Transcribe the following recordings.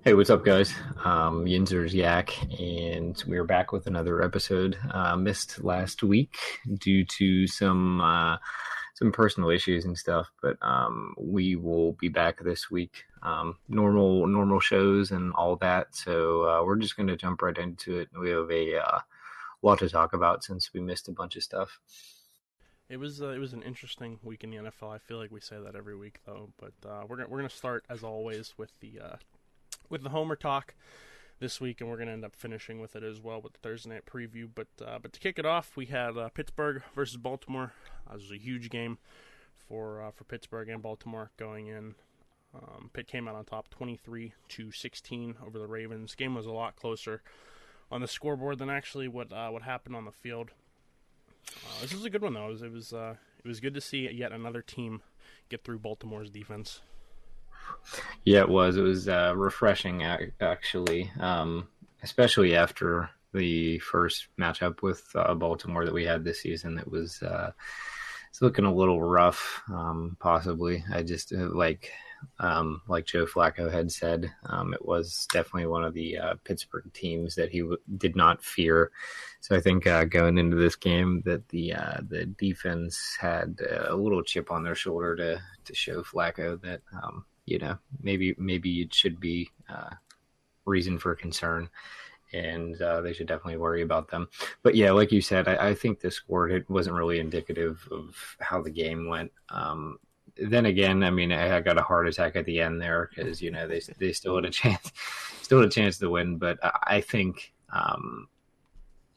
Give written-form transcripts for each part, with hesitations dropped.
Hey, what's up, guys? Yinzers Yak, and we're back with another episode. Missed last week due to some personal issues and stuff, but we will be back this week. Normal shows and all that. So we're just going to jump right into it. We have a lot to talk about since we missed a bunch of stuff. It was an interesting week in the NFL. I feel like we say that every week though, but we're gonna start as always with the Homer talk this week, and we're gonna end up finishing with it as well with the Thursday night preview. But to kick it off, we had Pittsburgh versus Baltimore. This was a huge game for Pittsburgh and Baltimore going in. Pitt came out on top, 23-16 over the Ravens. Game was a lot closer on the scoreboard than actually what happened on the field. This was a good one though. It was good to see yet another team get through Baltimore's defense. Yeah, it was. It was refreshing, actually, especially after the first matchup with Baltimore that we had this season. It was it's looking a little rough, possibly. I just like Joe Flacco had said, it was definitely one of the Pittsburgh teams that he did not fear. So I think going into this game that the defense had a little chip on their shoulder to show Flacco that maybe it should be reason for concern, and they should definitely worry about them. But yeah, like you said, I think the score, it wasn't really indicative of how the game went. Then again, I mean, I got a heart attack at the end there because they still had a chance to win. But I think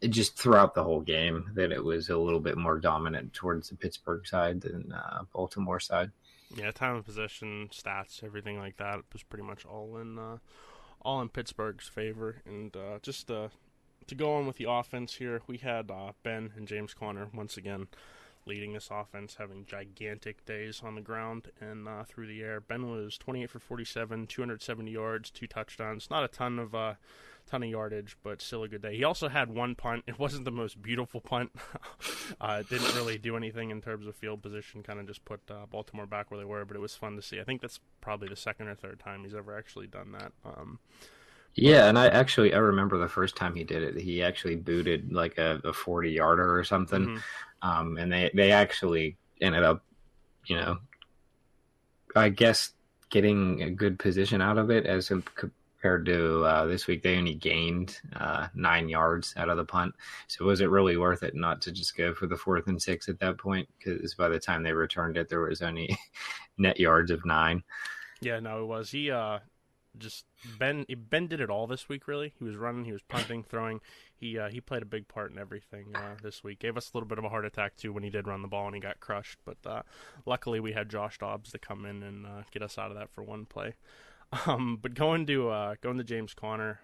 just throughout the whole game that it was a little bit more dominant towards the Pittsburgh side than Baltimore side. Yeah, time of possession, stats, everything like that was pretty much all in Pittsburgh's favor. And just to go on with the offense here, we had Ben and James Conner once again leading this offense, having gigantic days on the ground and through the air. Ben was 28 for 47, 270 yards, 2 touchdowns. Not a ton of yardage, but still a good day. He also had one punt. It wasn't the most beautiful punt. It didn't really do anything in terms of field position, kind of just put Baltimore back where they were, but it was fun to see. I think that's probably the second or third time he's ever actually done that. Yeah, and I remember the first time he did it, he actually booted like a 40-yarder or something. Mm-hmm. And they actually ended up, I guess, getting a good position out of it as compared to this week. They only gained 9 yards out of the punt. So was it really worth it not to just go for the 4th and 6 at that point? Because by the time they returned it, there was only net yards of 9. Yeah, no, it was. Ben did it all this week, really. He was running, he was punting, throwing. He played a big part in everything this week. Gave us a little bit of a heart attack, too, when he did run the ball and he got crushed. But luckily we had Josh Dobbs to come in and get us out of that for one play. But going to James Conner,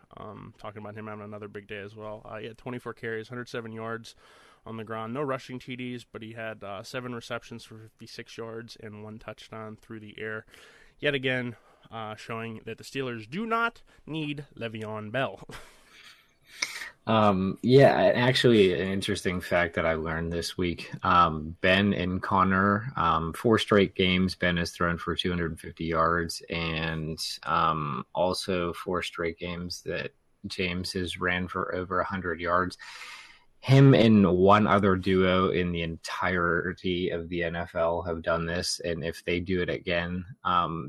talking about him having another big day as well. He had 24 carries, 107 yards on the ground. No rushing TDs, but he had 7 receptions for 56 yards and 1 touchdown through the air. Yet again, showing that the Steelers do not need Le'Veon Bell. Yeah, actually, an interesting fact that I learned this week. Ben and Connor, 4 straight games, Ben has thrown for 250 yards, and also 4 straight games that James has ran for over 100 yards. Him and one other duo in the entirety of the NFL have done this, and if they do it again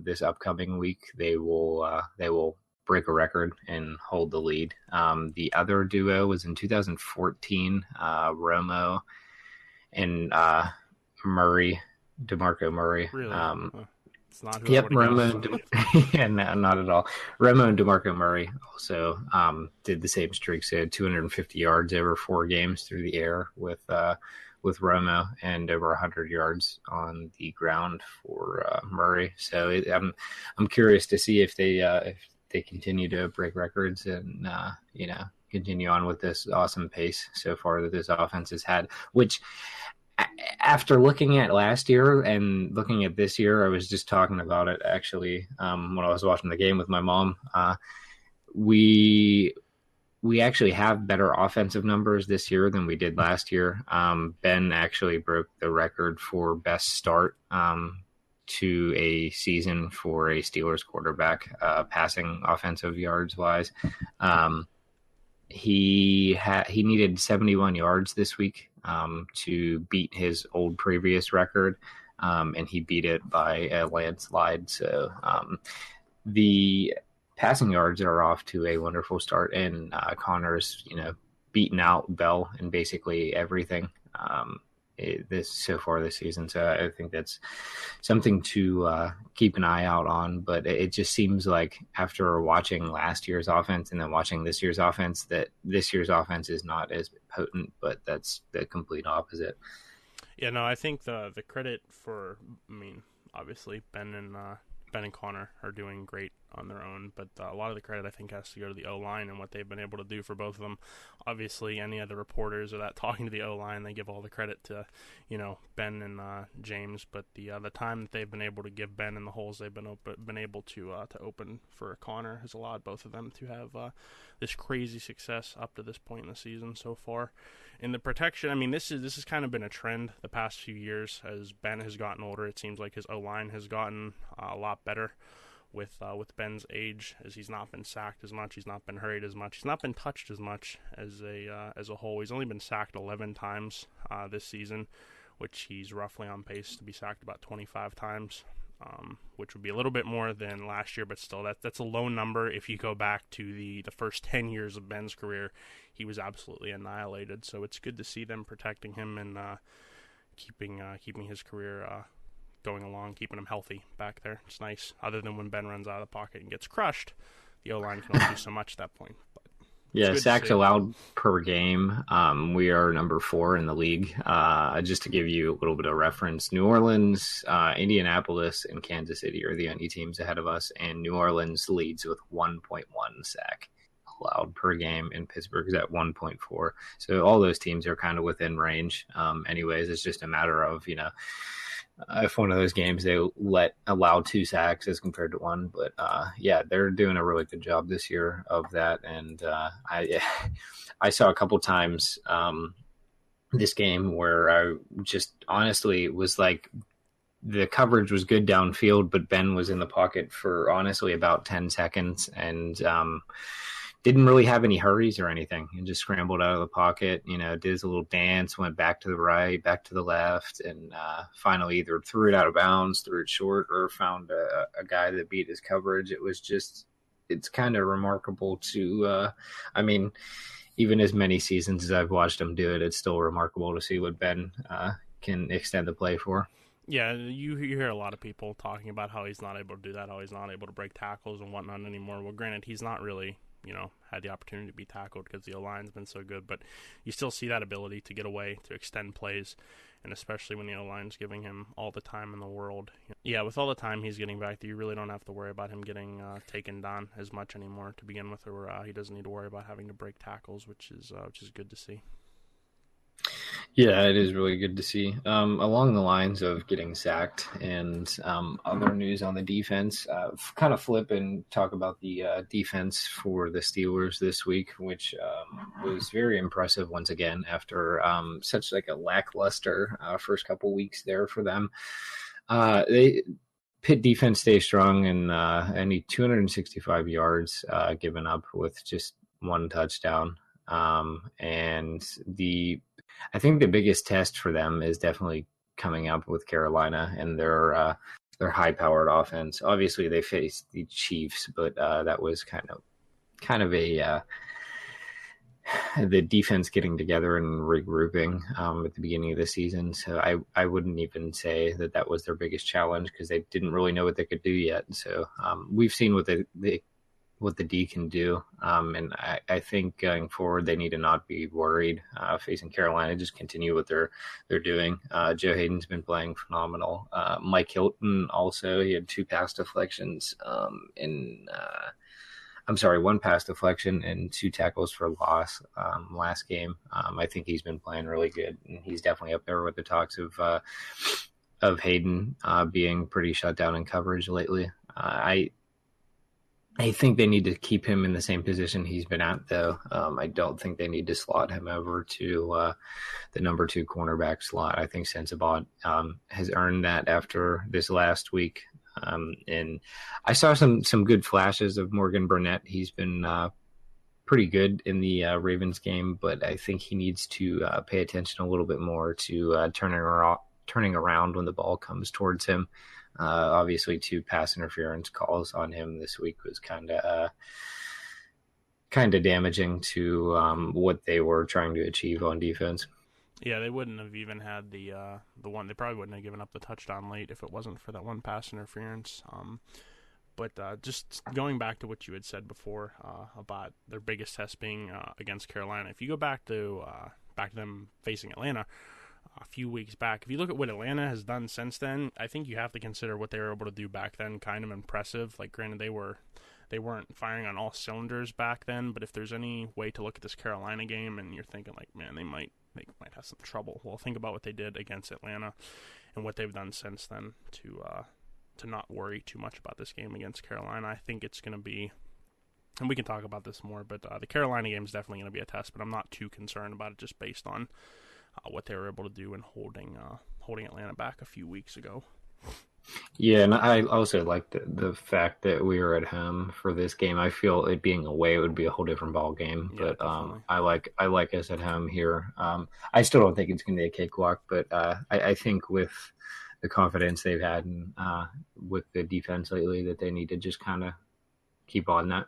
this upcoming week, they will break a record and hold the lead. The other duo was in 2014, Romo and Murray, DeMarco Murray. Really? It's not who Yep, I would've Romo. Yeah, no, not at all. Romo and DeMarco Murray also did the same streak. So 250 yards over 4 games through the air with Romo, and over 100 yards on the ground for Murray. So I'm curious to see if they continue to break records and continue on with this awesome pace so far that this offense has had, which, after looking at last year and looking at this year, I was just talking about it actually when I was watching the game with my mom. We actually have better offensive numbers this year than we did last year. Ben actually broke the record for best start to a season for a Steelers quarterback, passing offensive yards wise. He needed 71 yards this week to beat his old previous record, and he beat it by a landslide. So the passing yards are off to a wonderful start, and Connor's beaten out Bell in basically everything so far this season. So I think that's something to keep an eye out on. But it just seems like after watching last year's offense and then watching this year's offense, that this year's offense is not as potent, but that's the complete opposite. Yeah, no, I think the credit for, obviously Ben and Connor are doing great on their own, but a lot of the credit I think has to go to the O-line and what they've been able to do for both of them. Obviously, any of the reporters or that talking to the O-line, they give all the credit to, Ben and James, but the time that they've been able to give Ben and the holes they've been able to open for Connor has allowed both of them to have this crazy success up to this point in the season so far. In the protection, this has kind of been a trend the past few years as Ben has gotten older. It seems like his O-line has gotten a lot better with Ben's age, as he's not been sacked as much, he's not been hurried as much, he's not been touched as much as a whole. He's only been sacked 11 times this season, which he's roughly on pace to be sacked about 25 times. Which would be a little bit more than last year, but still that's a low number. If you go back to the first 10 years of Ben's career, he was absolutely annihilated. So it's good to see them protecting him and keeping his career going along, keeping him healthy back there. It's nice. Other than when Ben runs out of the pocket and gets crushed, the O-line can only do so much at that point. But yeah, sacks allowed per game. We are number 4 in the league. Just to give you a little bit of reference, New Orleans, Indianapolis, and Kansas City are the only teams ahead of us, and New Orleans leads with 1.1 sack allowed per game, and Pittsburgh's at 1.4. So all those teams are kind of within range. Anyways, it's just a matter of, if one of those games they allow 2 sacks as compared to 1, but yeah, they're doing a really good job this year of that. And I saw a couple times this game where I just honestly was like, the coverage was good downfield, but Ben was in the pocket for honestly about 10 seconds and didn't really have any hurries or anything, and just scrambled out of the pocket, did his little dance, went back to the right, back to the left, and finally either threw it out of bounds, threw it short, or found a guy that beat his coverage. It's kind of remarkable to, even as many seasons as I've watched him do it, it's still remarkable to see what Ben can extend the play for. Yeah, you hear a lot of people talking about how he's not able to do that, how he's not able to break tackles and whatnot anymore. Well, granted, he's not really had the opportunity to be tackled because the O-line's been so good, but you still see that ability to get away, to extend plays, and especially when the O-line's giving him all the time in the world. Yeah, with all the time he's getting back, you really don't have to worry about him getting taken down as much anymore to begin with, or he doesn't need to worry about having to break tackles, which is good to see. Yeah, it is really good to see. Along the lines of getting sacked and other news on the defense, kind of flip and talk about the defense for the Steelers this week, which was very impressive once again after such like a lackluster first couple weeks there for them. Pitt defense stays strong and only 265 yards given up with just 1 touchdown. And I think the biggest test for them is definitely coming up with Carolina and their high-powered offense. Obviously, they faced the Chiefs, but that was kind of a the defense getting together and regrouping at the beginning of the season. So I wouldn't even say that was their biggest challenge because they didn't really know what they could do yet. So we've seen what the D can do. And I think going forward, they need to not be worried facing Carolina, just continue what they're doing. Joe Hayden's been playing phenomenal. Mike Hilton also, he had 2 pass deflections 1 pass deflection and 2 tackles for loss last game. I think he's been playing really good, and he's definitely up there with the talks of Hayden being pretty shut down in coverage lately. I think they need to keep him in the same position he's been at, though. I don't think they need to slot him over to the number two cornerback slot. I think Sensabaugh has earned that after this last week. And I saw some good flashes of Morgan Burnett. He's been pretty good in the Ravens game, but I think he needs to pay attention a little bit more to turning around when the ball comes towards him. Obviously, two pass interference calls on him this week was kind of damaging to what they were trying to achieve on defense. Yeah, they wouldn't have even had the one. They probably wouldn't have given up the touchdown late if it wasn't for that one pass interference. But just going back to what you had said before about their biggest test being against Carolina, if you go back to them facing Atlanta a few weeks back, if you look at what Atlanta has done since then, I think you have to consider what they were able to do back then kind of impressive. Like, granted, they weren't firing on all cylinders back then, but if there's any way to look at this Carolina game and you're thinking like, man, they might have some trouble, well, think about what they did against Atlanta and what they've done since then to not worry too much about this game against Carolina. I think it's going to be, and we can talk about this more, but the Carolina game is definitely going to be a test, but I'm not too concerned about it just based on what they were able to do in holding Atlanta back a few weeks ago. Yeah, and I also like the fact that we were at home for this game. I feel it being away it would be a whole different ball game, Yeah, but definitely. I like us at home here. I still don't think it's going to be a cakewalk, but I think with the confidence they've had in, with the defense lately, that they need to just kind of keep on that.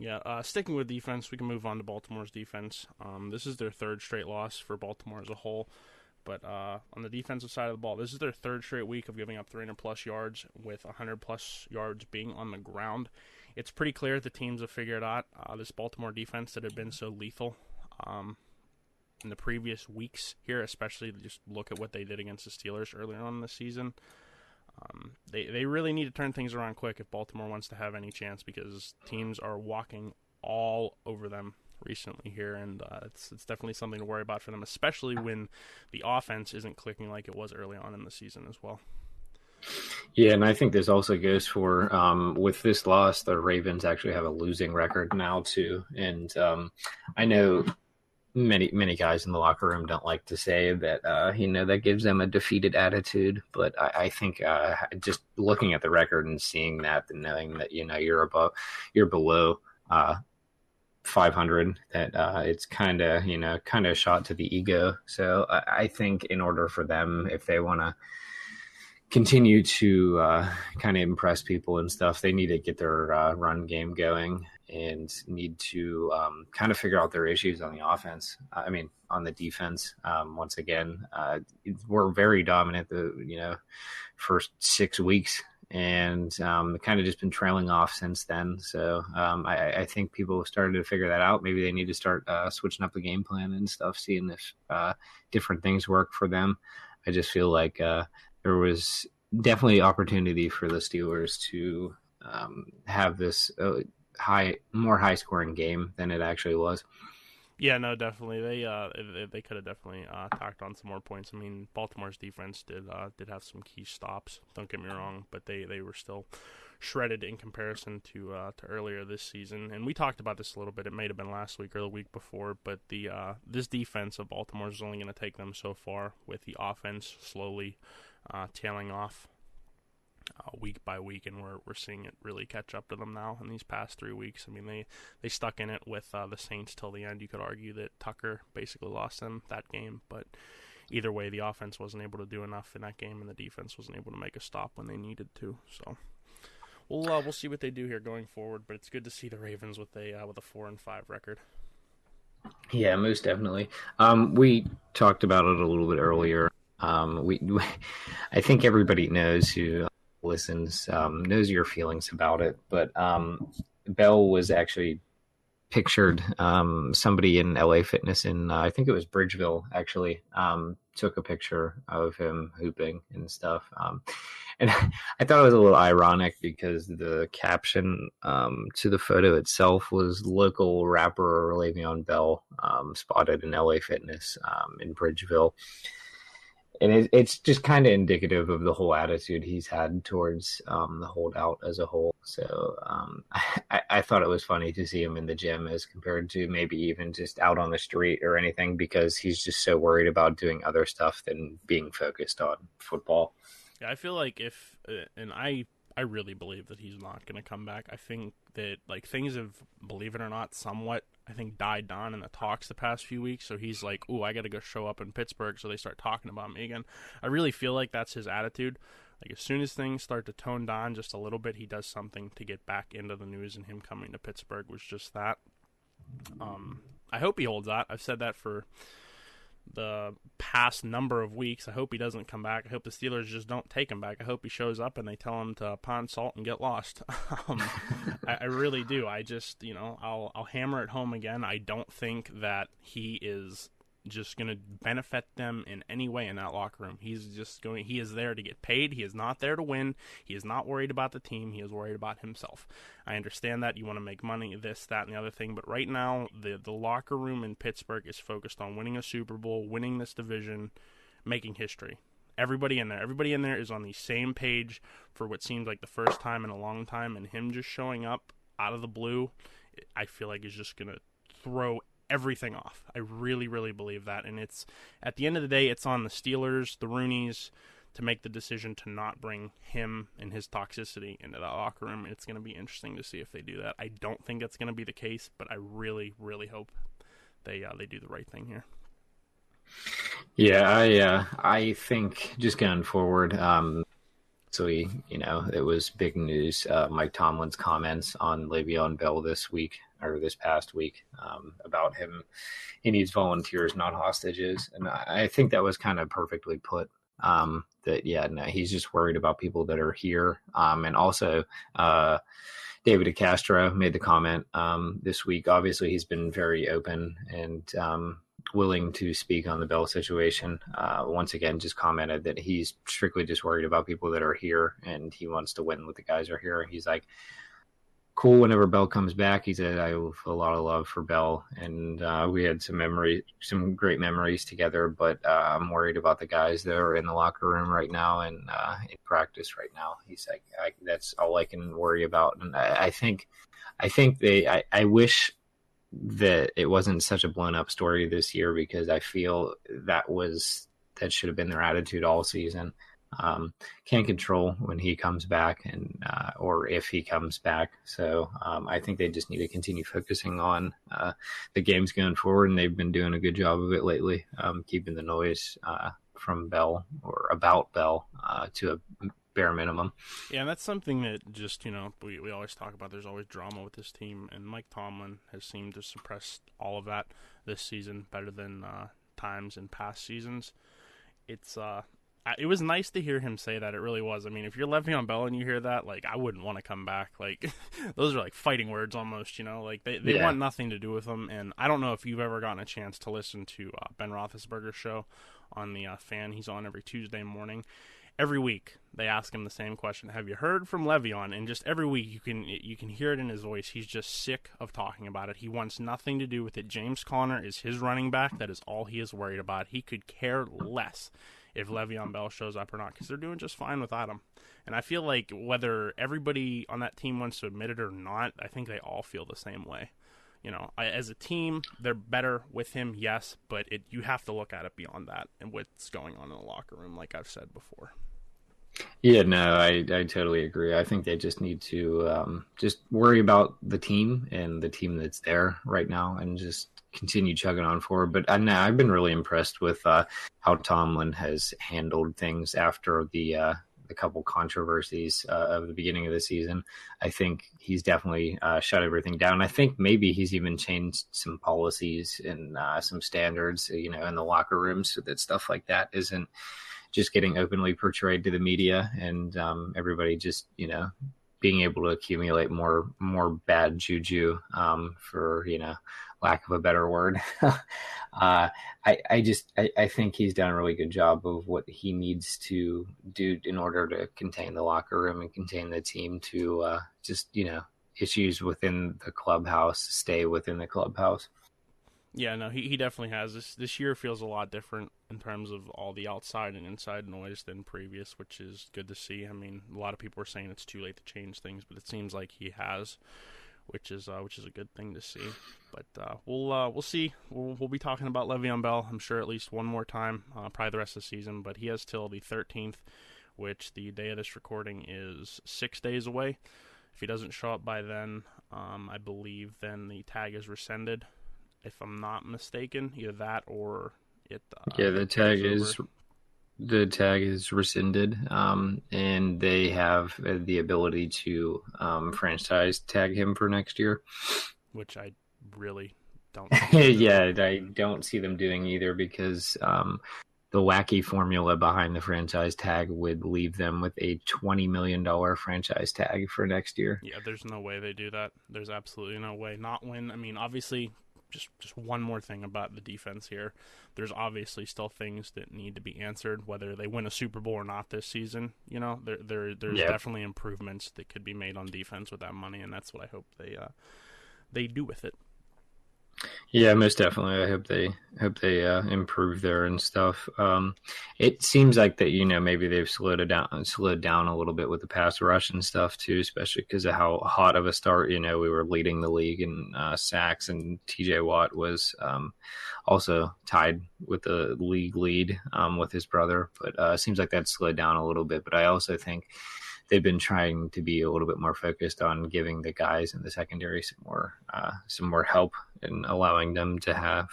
Yeah, sticking with defense, we can move on to Baltimore's defense. This is their third straight loss for Baltimore as a whole. But on the defensive side of the ball, this is their third straight week of giving up 300-plus yards, with 100-plus yards being on the ground. It's pretty clear the teams have figured out this Baltimore defense that had been so lethal in the previous weeks here, especially just look at what they did against the Steelers earlier on in the season. They really need to turn things around quick if Baltimore wants to have any chance, because teams are walking all over them recently here, and it's definitely something to worry about for them, especially when the offense isn't clicking like it was early on in the season as well. Yeah, and I think this also goes for with this loss, the Ravens actually have a losing record now too, and I know many guys in the locker room don't like to say that that gives them a defeated attitude, but I think just looking at the record and seeing that and knowing that you're below 500, that it's kind of a shot to the ego. So I think in order for them, if they want to continue to kind of impress people and stuff, they need to get their run game going and need to kind of figure out their issues on the offense. I mean, on the defense. Once again, we're very dominant the first 6 weeks, and kind of just been trailing off since then. So I think people have started to figure that out. Maybe they need to start switching up the game plan and stuff, seeing if different things work for them. I just feel like there was definitely opportunity for the Steelers to have this more high scoring game than it actually was. Yeah, no, definitely. They could have definitely tacked on some more points. I mean, Baltimore's defense did have some key stops. Don't get me wrong, but they were still shredded in comparison to earlier this season. And we talked about this a little bit. It may have been last week or the week before, but this defense of Baltimore is only going to take them so far, with the offense slowly tailing off week by week, and we're seeing it really catch up to them now in these past 3 weeks. I mean, they stuck in it with the Saints till the end. You could argue that Tucker basically lost them that game, but either way, the offense wasn't able to do enough in that game, and the defense wasn't able to make a stop when they needed to. So we'll see what they do here going forward. But it's good to see the Ravens with a 4-5 record. Yeah, most definitely. We talked about it a little bit earlier. I think everybody knows who listens knows your feelings about it, but Bell was actually pictured, somebody in LA Fitness in I think it was Bridgeville actually took a picture of him hooping and stuff, and I thought it was a little ironic because the caption to the photo itself was local rapper Le'Veon Bell spotted in LA Fitness in Bridgeville. and it's just kind of indicative of the whole attitude he's had towards the holdout as a whole. So I thought it was funny to see him in the gym as compared to maybe even just out on the street or anything, because he's just so worried about doing other stuff than being focused on football. Yeah, I feel like if, and I really believe that he's not going to come back. I think that like things have, believe it or not, somewhat I think died down in the talks the past few weeks. So he's like, "Ooh, I got to go show up in Pittsburgh," so they start talking about me again. I really feel like that's his attitude. Like as soon as things start to tone down just a little bit, he does something to get back into the news, and him coming to Pittsburgh was just that. I hope he holds that. I've said that for the past number of weeks. I hope he doesn't come back. I hope the Steelers just don't take him back. I hope he shows up and they tell him to pound salt and get lost. I really do. I just, I'll hammer it home again. I don't think that he is just going to benefit them in any way in that locker room. He is there to get paid. He is not there to win. He is not worried about the team. He is worried about himself. I understand that you want to make money, this, that, and the other thing, but right now the locker room in Pittsburgh is focused on winning a Super Bowl, winning this division, making history. Everybody in there is on the same page for what seems like the first time in a long time, and him just showing up out of the blue, I feel like is just going to throw everything off. I really, really believe that. And it's, at the end of the day, it's on the Steelers, the Rooneys, to make the decision to not bring him and his toxicity into that locker room. It's going to be interesting to see if they do that. I don't think that's going to be the case, but I really, really hope they do the right thing here. Yeah, I think just going forward, so it was big news. Mike Tomlin's comments on Le'Veon Bell this past week, about him. He needs volunteers, not hostages, and I think that was kind of perfectly put. He's just worried about people that are here, and also David DeCastro made the comment this week. Obviously, he's been very open and willing to speak on the Bell situation. Once again, just commented that he's strictly just worried about people that are here, and he wants to win with the guys who are here. He's like, cool, whenever Bell comes back. He said, I have a lot of love for Bell, and we had some great memories together, but I'm worried about the guys that are in the locker room right now and in practice right now. He's like, that's all I can worry about. And I wish that it wasn't such a blown up story this year, because I feel that should have been their attitude all season. Can't control when he comes back or if he comes back. So I think they just need to continue focusing on the games going forward, and they've been doing a good job of it lately, keeping the noise from Bell or about Bell to a bare minimum. Yeah, and that's something that just, we always talk about. There's always drama with this team, and Mike Tomlin has seemed to suppress all of that this season better than times in past seasons. It was nice to hear him say that. It really was. I mean, if you're Le'Veon Bell and you hear that, like, I wouldn't want to come back. Like, those are like fighting words almost, Like, they want nothing to do with them. And I don't know if you've ever gotten a chance to listen to Ben Roethlisberger's show on the Fan. He's on every Tuesday morning. Every week they ask him the same question: have you heard from Le'Veon? And just every week you can hear it in his voice. He's just sick of talking about it. He wants nothing to do with it. James Conner is his running back. That is all he is worried about. He could care less if Le'Veon Bell shows up or not, because they're doing just fine without him. And I feel like whether everybody on that team wants to admit it or not, I think they all feel the same way. As a team, they're better with him, yes, but you have to look at it beyond that and what's going on in the locker room, like I've said before. Yeah, no, I totally agree. I think they just need to just worry about the team and the team that's there right now, and just continue chugging on forward. But I've been really impressed with how Tomlin has handled things after the couple controversies of the beginning of the season. I think he's definitely shut everything down. I think maybe he's even changed some policies and some standards, in the locker room, so that stuff like that isn't just getting openly portrayed to the media, and everybody just, being able to accumulate more bad juju, for, lack of a better word. I think he's done a really good job of what he needs to do in order to contain the locker room and contain the team to issues within the clubhouse stay within the clubhouse. Yeah, no, he definitely has. This year feels a lot different in terms of all the outside and inside noise than previous, which is good to see. I mean, a lot of people are saying it's too late to change things, but it seems like he has, which is a good thing to see. But we'll see. We'll be talking about Le'Veon Bell, I'm sure, at least one more time, probably the rest of the season. But he has till the 13th, which the day of this recording is 6 days away. If he doesn't show up by then, I believe then the tag is rescinded. If I'm not mistaken, either that or it. Yeah, it carries over. the tag is rescinded, and they have the ability to franchise tag him for next year. Which I really don't see them doing. Yeah, I don't see them doing either because the wacky formula behind the franchise tag would leave them with a $20 million franchise tag for next year. Yeah, there's no way they do that. There's absolutely no way. Not when, I mean, obviously, just one more thing about the defense here. There's obviously still things that need to be answered, whether they win a Super Bowl or not this season. You know, there's Yep. definitely improvements that could be made on defense with that money, and that's what I hope they do with it. Yeah, most definitely. I hope they improve there and stuff. It seems like that maybe they've slowed down a little bit with the pass rush and stuff too, especially because of how hot of a start. We were leading the league in sacks, and T.J. Watt was also tied with the league lead with his brother. But it seems like that slowed down a little bit. But I also think they've been trying to be a little bit more focused on giving the guys in the secondary some more help and allowing them to have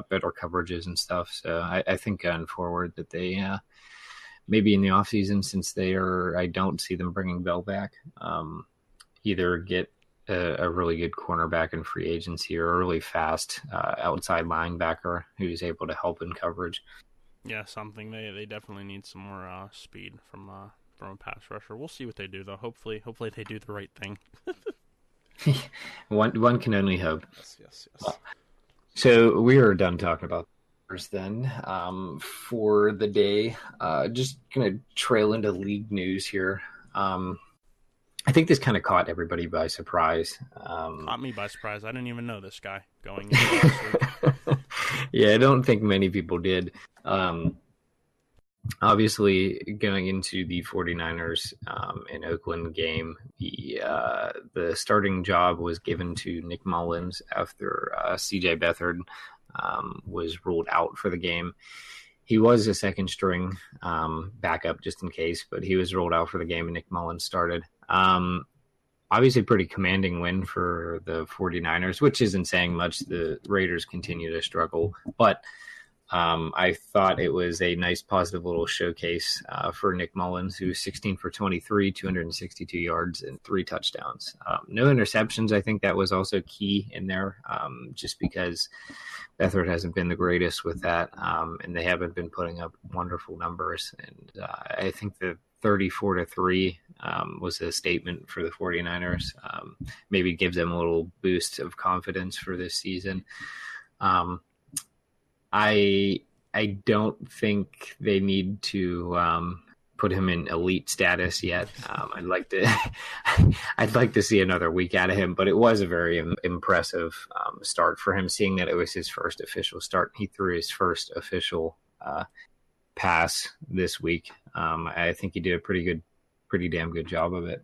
better coverages and stuff. So I think going forward that they maybe in the offseason, since I don't see them bringing Bell back, either get a really good cornerback in free agency or a really fast outside linebacker who's able to help in coverage. Yeah, something they definitely need some more speed from a pass rusher. We'll see what they do though. Hopefully they do the right thing. One can only hope. Yes. So we are done talking about then for the day. Just gonna trail into league news here. I think this kind of caught everybody by surprise. Caught me by surprise. I didn't even know this guy going into last week. Yeah, I don't think many people did. Obviously, going into the 49ers in Oakland game, the starting job was given to Nick Mullins after C.J. Beathard was ruled out for the game. He was a second string backup just in case, but he was ruled out for the game and Nick Mullins started. Obviously, pretty commanding win for the 49ers, which isn't saying much. The Raiders continue to struggle, but I thought it was a nice positive little showcase for Nick Mullins, who's 16 for 23, 262 yards, and 3 touchdowns. No interceptions. I think that was also key in there, just because Beathard hasn't been the greatest with that, and they haven't been putting up wonderful numbers. And I think the 34-3 was a statement for the 49ers. Maybe gives them a little boost of confidence for this season. I don't think they need to put him in elite status yet. I'd like to see another week out of him, but it was a very impressive start for him, seeing that it was his first official start. He threw his first official pass this week. I think he did a pretty damn good job of it.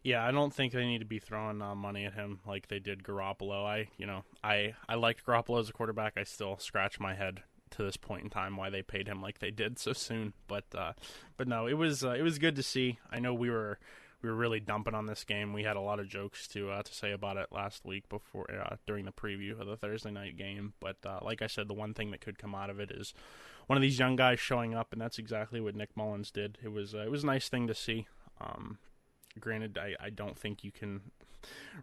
Yeah, I don't think they need to be throwing money at him like they did Garoppolo. I liked Garoppolo as a quarterback. I still scratch my head to this point in time why they paid him like they did so soon. But no, it was good to see. I know we were really dumping on this game. We had a lot of jokes to say about it last week before during the preview of the Thursday night game. But like I said, the one thing that could come out of it is one of these young guys showing up, and that's exactly what Nick Mullins did. It was a nice thing to see. Granted, I don't think you can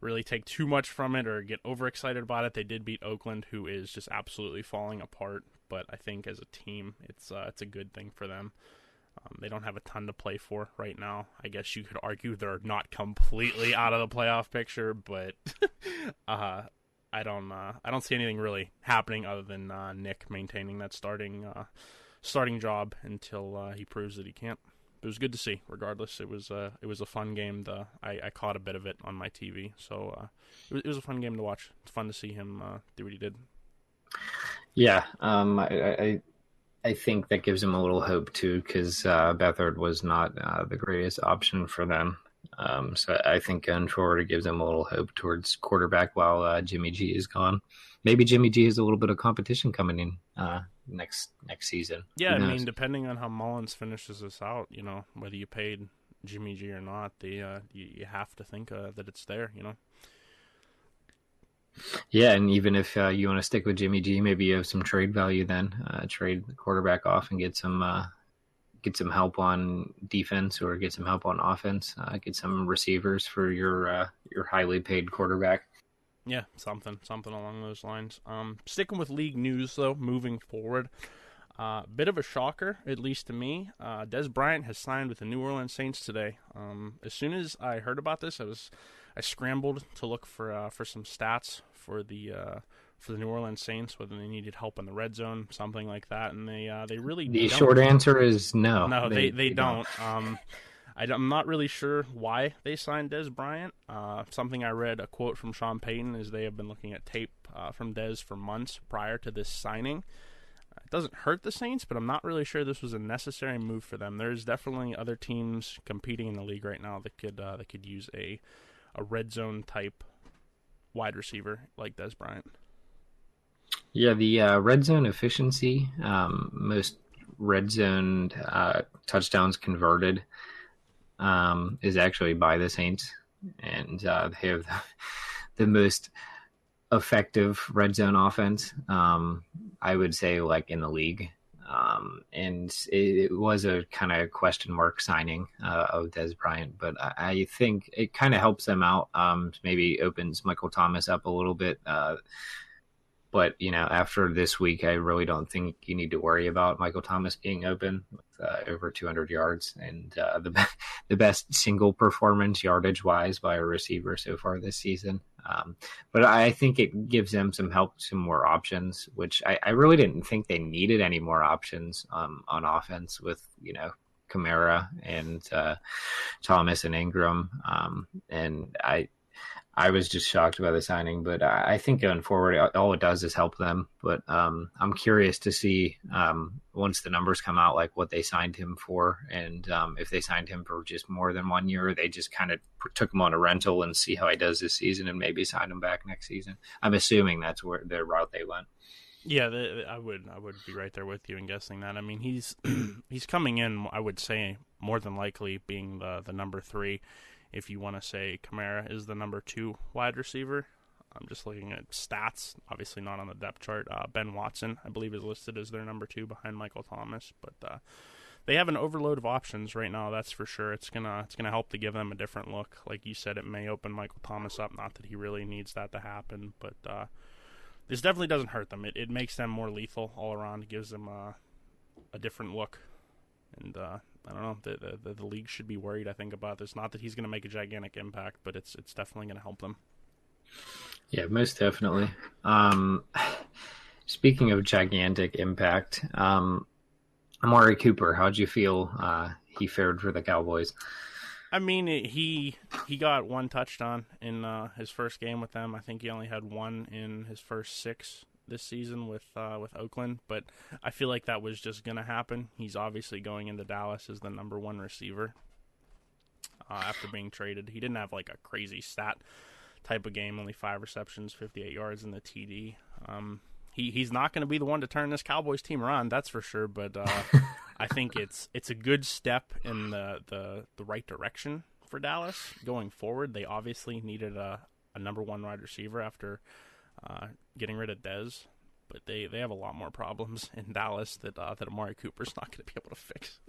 really take too much from it or get overexcited about it. They did beat Oakland, who is just absolutely falling apart. But I think as a team, it's a good thing for them. They don't have a ton to play for right now. I guess you could argue they're not completely out of the playoff picture, but I don't see anything really happening other than Nick maintaining that starting job until he proves that he can't. It was good to see. Regardless, it was a fun game. I caught a bit of it on my TV, so it was a fun game to watch. It's fun to see him do what he did. Yeah, I think that gives them a little hope too, because Beathard was not the greatest option for them. So I think going forward, it gives them a little hope towards quarterback while Jimmy G is gone. Maybe Jimmy G has a little bit of competition coming in next season. Yeah, Who I mean, knows? depending on how Mullins finishes this out, whether you paid Jimmy G or not, you have to think that it's there. Yeah, and even if you want to stick with Jimmy G, maybe you have some trade value then. Trade the quarterback off and get some help on defense or get some help on offense. Get some receivers for your highly paid quarterback. Yeah, something along those lines. Sticking with league news though, moving forward, bit of a shocker, at least to me. Dez Bryant has signed with the New Orleans Saints today. As soon as I heard about this, I scrambled to look for some stats for the New Orleans Saints, whether they needed help in the red zone, something like that, and they really The don't. short answer is no. No, they They don't. don't. I'm not really sure why they signed Dez Bryant. Something I read, a quote from Sean Payton, is they have been looking at tape from Dez for months prior to this signing. It doesn't hurt the Saints, but I'm not really sure this was a necessary move for them. There's definitely other teams competing in the league right now that could use a red zone type wide receiver like Dez Bryant. Yeah, the red zone efficiency, most red zone touchdowns converted is actually by the Saints, and they have the most effective red zone offense. I would say like in the league. And it was a kind of question mark signing of Dez Bryant, but I think it kind of helps them out. Maybe opens Michael Thomas up a little bit. But after this week, I really don't think you need to worry about Michael Thomas being open with over 200 yards and the best single performance yardage wise by a receiver so far this season. But I think it gives them some help, some more options, which I really didn't think they needed any more options on offense with Kamara and Thomas and Ingram. And I was just shocked by the signing, but I think going forward, all it does is help them. But I'm curious to see once the numbers come out, like what they signed him for, and if they signed him for just more than 1 year, or they just kind of took him on a rental and see how he does this season, and maybe sign him back next season. I'm assuming that's where the route they went. Yeah, I would be right there with you in guessing that. I mean, he's he's coming in. I would say more than likely being the number three. If you want to say Kamara is the number two wide receiver, I'm just looking at stats. Obviously not on the depth chart. Ben Watson, I believe, is listed as their number two behind Michael Thomas. But they have an overload of options right now. That's for sure. It's gonna help to give them a different look. Like you said, it may open Michael Thomas up. Not that he really needs that to happen, but this definitely doesn't hurt them. It makes them more lethal all around. It gives them a different look. And I don't know. The league should be worried, I think, about this. Not that he's going to make a gigantic impact, but it's definitely going to help them. Yeah, most definitely. Speaking of gigantic impact, Amari Cooper, how'd you feel he fared for the Cowboys? I mean, he got one touchdown in his first game with them. I think he only had one in his first six this season with Oakland, but I feel like that was just going to happen. He's obviously going into Dallas as the number one receiver after being traded. He didn't have like a crazy stat type of game, only 5 receptions, 58 yards in the TD. He's not going to be the one to turn this Cowboys team around, that's for sure, but I think it's a good step in the right direction for Dallas going forward. They obviously needed a number one wide receiver after getting rid of Dez, but they have a lot more problems in Dallas that Amari Cooper's not going to be able to fix.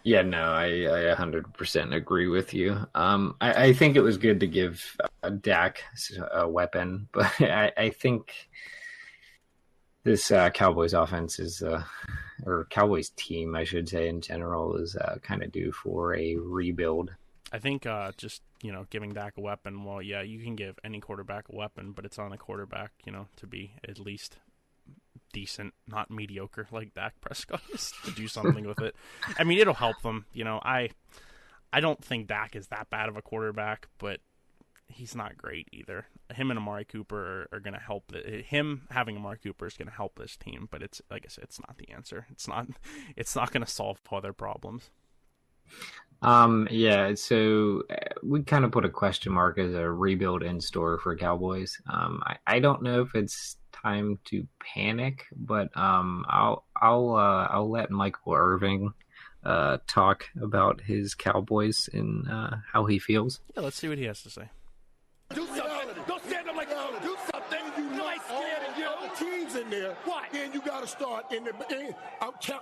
Yeah, no, I 100% agree with you. I think it was good to give Dak a weapon, but I think this Cowboys offense is, or Cowboys team, I should say, in general, is kind of due for a rebuild. I think just giving Dak a weapon. Well, yeah, you can give any quarterback a weapon, but it's on the quarterback, to be at least decent, not mediocre like Dak Prescott is, to do something with it. I mean, it'll help them. I don't think Dak is that bad of a quarterback, but he's not great either. Him and Amari Cooper are going to help. Him having Amari Cooper is going to help this team, but it's like I said, it's not the answer. It's not. It's not going to solve other problems. Yeah, so we kind of put a question mark as a rebuild in store for Cowboys. I don't know if it's time to panic, but I'll let Michael Irving talk about his Cowboys and how he feels. Yeah, let's see what he has to say. Do something. Don't stand up like do something. Nobody's scared of you. Teams in there. What? Then you got to start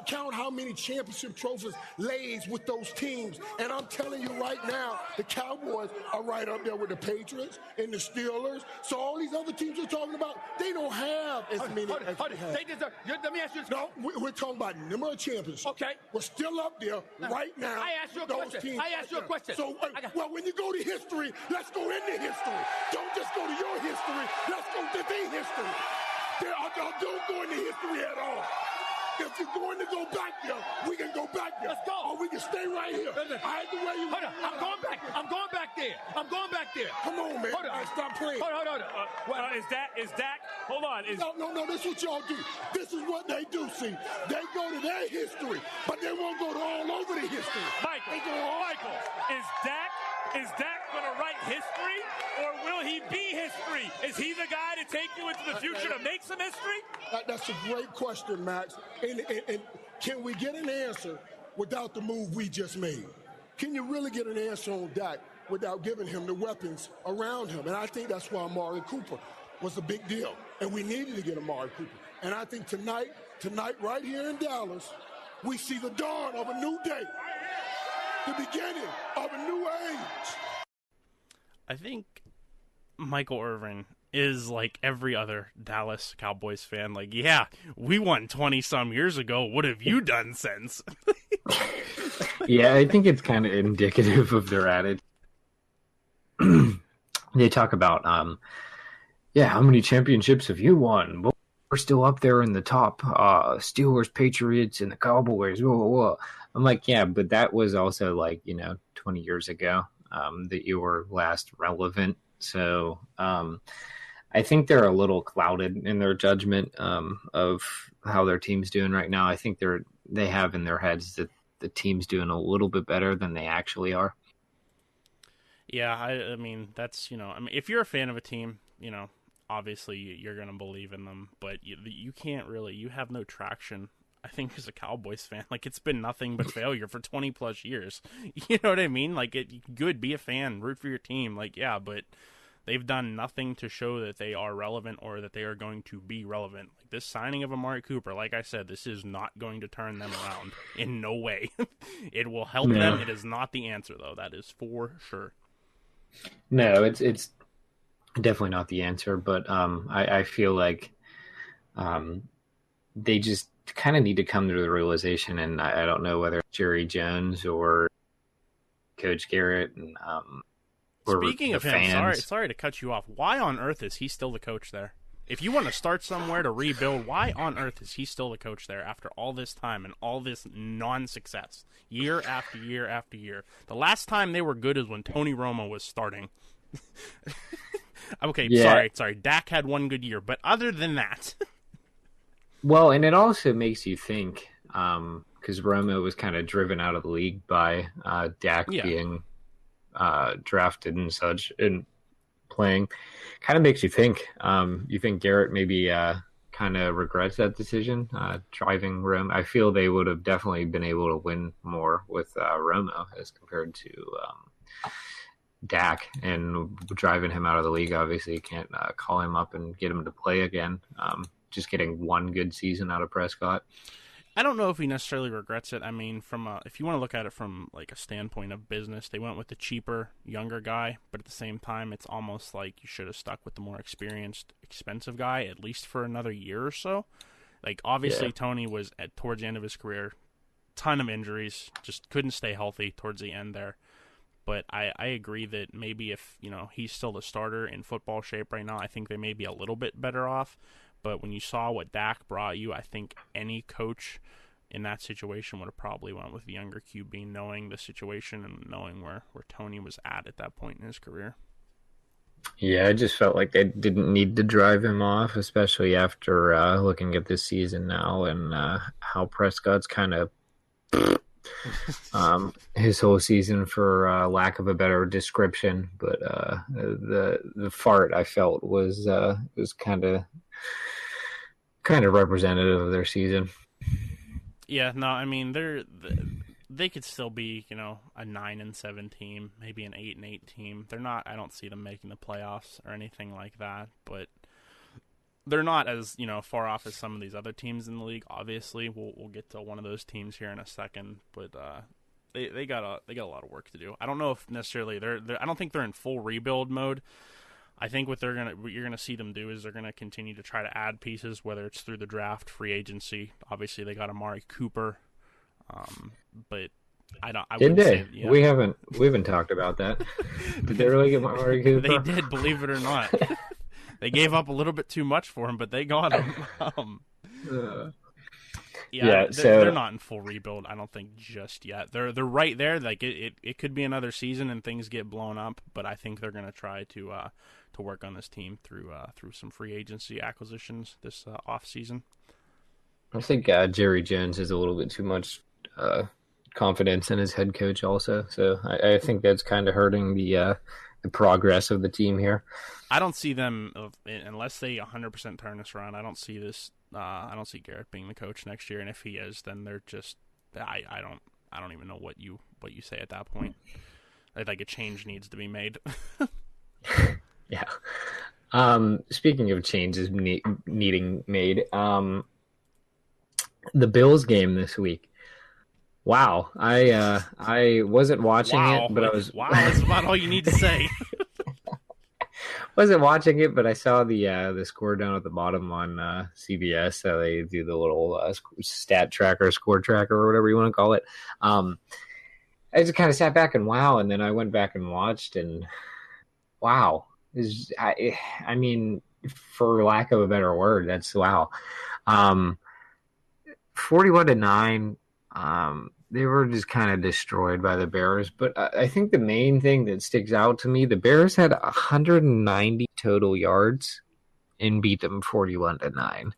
count how many championship trophies lays with those teams. And I'm telling you right now, the Cowboys are right up there with the Patriots and the Steelers. So all these other teams you're talking about, they don't have as many. They deserve. Let me ask you this. No, we're talking about number of championships. Okay. We're still up there right now. I asked you a question. So, well, when you go to history, let's go into history. Don't just go to your history. Let's go to the history. Don't go into history at all. If you're going to go back there, we can go back there. Let's go. Or we can stay right here. Either way you want. I'm going back there. Come on, man. Hold on. Stop playing. Hold on. Is Dak? Hold on. No. This is what y'all do. This is what they do, see. They go to their history, but they won't go to all over the history. Michael, is Dak going to write history, or will he be history? Is he the guy to take you into the future to make some history? That's a great question, Max. And can we get an answer without the move we just made? Can you really get an answer on Dak without giving him the weapons around him? And I think that's why Amari Cooper was a big deal. And we needed to get Amari Cooper. And I think tonight right here in Dallas, we see the dawn of a new day. The beginning of a new age. I think Michael Irvin is like every other Dallas Cowboys fan. Like, yeah, we won 20-some years ago. What have you done since? Yeah, I think it's kind of indicative of their attitude. They talk about, how many championships have you won? Well, we're still up there in the top. Steelers, Patriots, and the Cowboys. Whoa. I'm like, yeah, but that was also 20 years ago that you were last relevant. So I think they're a little clouded in their judgment of how their team's doing right now. I think they have in their heads that the team's doing a little bit better than they actually are. Yeah, I mean, that's, if you're a fan of a team, obviously you're going to believe in them, but you can't really, you have no traction. I think as a Cowboys fan, it's been nothing but failure for 20 plus years. You know what I mean? Good, be a fan, root for your team. Yeah, but they've done nothing to show that they are relevant or that they are going to be relevant. This signing of Amari Cooper, like I said, this is not going to turn them around in no way. It will help them. It is not the answer, though. That is for sure. No, it's definitely not the answer, but I feel like they just kind of need to come to the realization, and I don't know whether it's Jerry Jones or Coach Garrett. And speaking of him, sorry to cut you off. Why on earth is he still the coach there? If you want to start somewhere to rebuild, why on earth is he still the coach there after all this time and all this non-success, year after year after year? The last time they were good is when Tony Romo was starting. Okay, yeah. Sorry. Dak had one good year, but other than that. Well, and it also makes you think, because Romo was kind of driven out of the league by Dak being drafted and such and playing. Kind of makes you think. You think Garrett maybe kind of regrets that decision, driving Romo? I feel they would have definitely been able to win more with Romo as compared to Dak, and driving him out of the league. Obviously, you can't call him up and get him to play again. Just getting one good season out of Prescott. I don't know if he necessarily regrets it. I mean, if you want to look at it from a standpoint of business, they went with the cheaper, younger guy, but at the same time, it's almost like you should have stuck with the more experienced, expensive guy, at least for another year or so. Obviously, Tony was towards the end of his career, ton of injuries, just couldn't stay healthy towards the end there. But I agree that maybe if, he's still the starter in football shape right now, I think they may be a little bit better off. But when you saw what Dak brought you, I think any coach in that situation would have probably went with the younger QB, knowing the situation and knowing where Tony was at that point in his career. Yeah, I just felt like they didn't need to drive him off, especially after looking at this season now and how Prescott's kind of his whole season, for lack of a better description. But the fart I felt was kind of representative of their season. Yeah, no, I mean they could still be, a 9-7 team, maybe an 8-8 team. They're not. I don't see them making the playoffs or anything like that. But they're not as far off as some of these other teams in the league. Obviously, we'll get to one of those teams here in a second. But they got a lot of work to do. I don't know if necessarily they're I don't think they're in full rebuild mode. I think what you're gonna see them do is they're gonna continue to try to add pieces, whether it's through the draft, free agency. Obviously, they got Amari Cooper. But I Did wouldn't they? say, yeah. We haven't talked about that. Did they really get Amari Cooper? They did, believe it or not. They gave up a little bit too much for him, but they got him. They're not in full rebuild, I don't think, just yet. They're right there. Like it could be another season and things get blown up, but I think they're gonna try to work on this team through some free agency acquisitions this off season. I think Jerry Jones has a little bit too much confidence in his head coach also. So I think that's kind of hurting the progress of the team here. I don't see them, unless they 100% turn this around, I don't see this. I don't see Garrett being the coach next year. And if he is, then they're just, I don't even know what you say at that point. I think a change needs to be made. Yeah. Speaking of changes needing made, the Bills game this week. Wow, I wasn't watching it, but I was. Wow, that's about all you need to say. Wasn't watching it, but I saw the score down at the bottom on CBS. They do the little stat tracker, score tracker, or whatever you want to call it. I just kind of sat back and wow, and then I went back and watched, and wow, I mean, for lack of a better word, that's wow. 41-9. They were just kind of destroyed by the Bears. But I think the main thing that sticks out to me, the Bears had 190 total yards and beat them 41-9.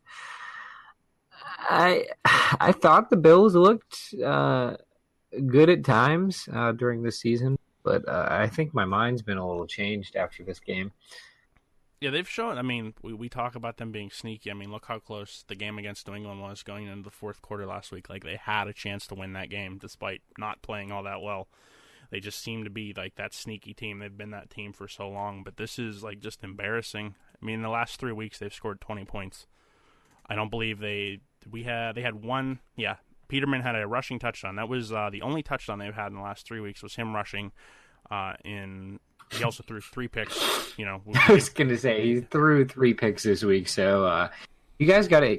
I thought the Bills looked good at times during the season, but I think my mind's been a little changed after this game. Yeah, they've shown. I mean, we talk about them being sneaky. I mean, look how close the game against New England was going into the fourth quarter last week. Like, they had a chance to win that game despite not playing all that well. They just seem to be like that sneaky team. They've been that team for so long, but this is like just embarrassing. I mean, in the last 3 weeks, they've scored 20 points. I don't believe they had one. Yeah, Peterman had a rushing touchdown. That was the only touchdown they've had in the last 3 weeks was him rushing. He also threw 3 picks. I was gonna say he threw 3 picks this week, so you guys gotta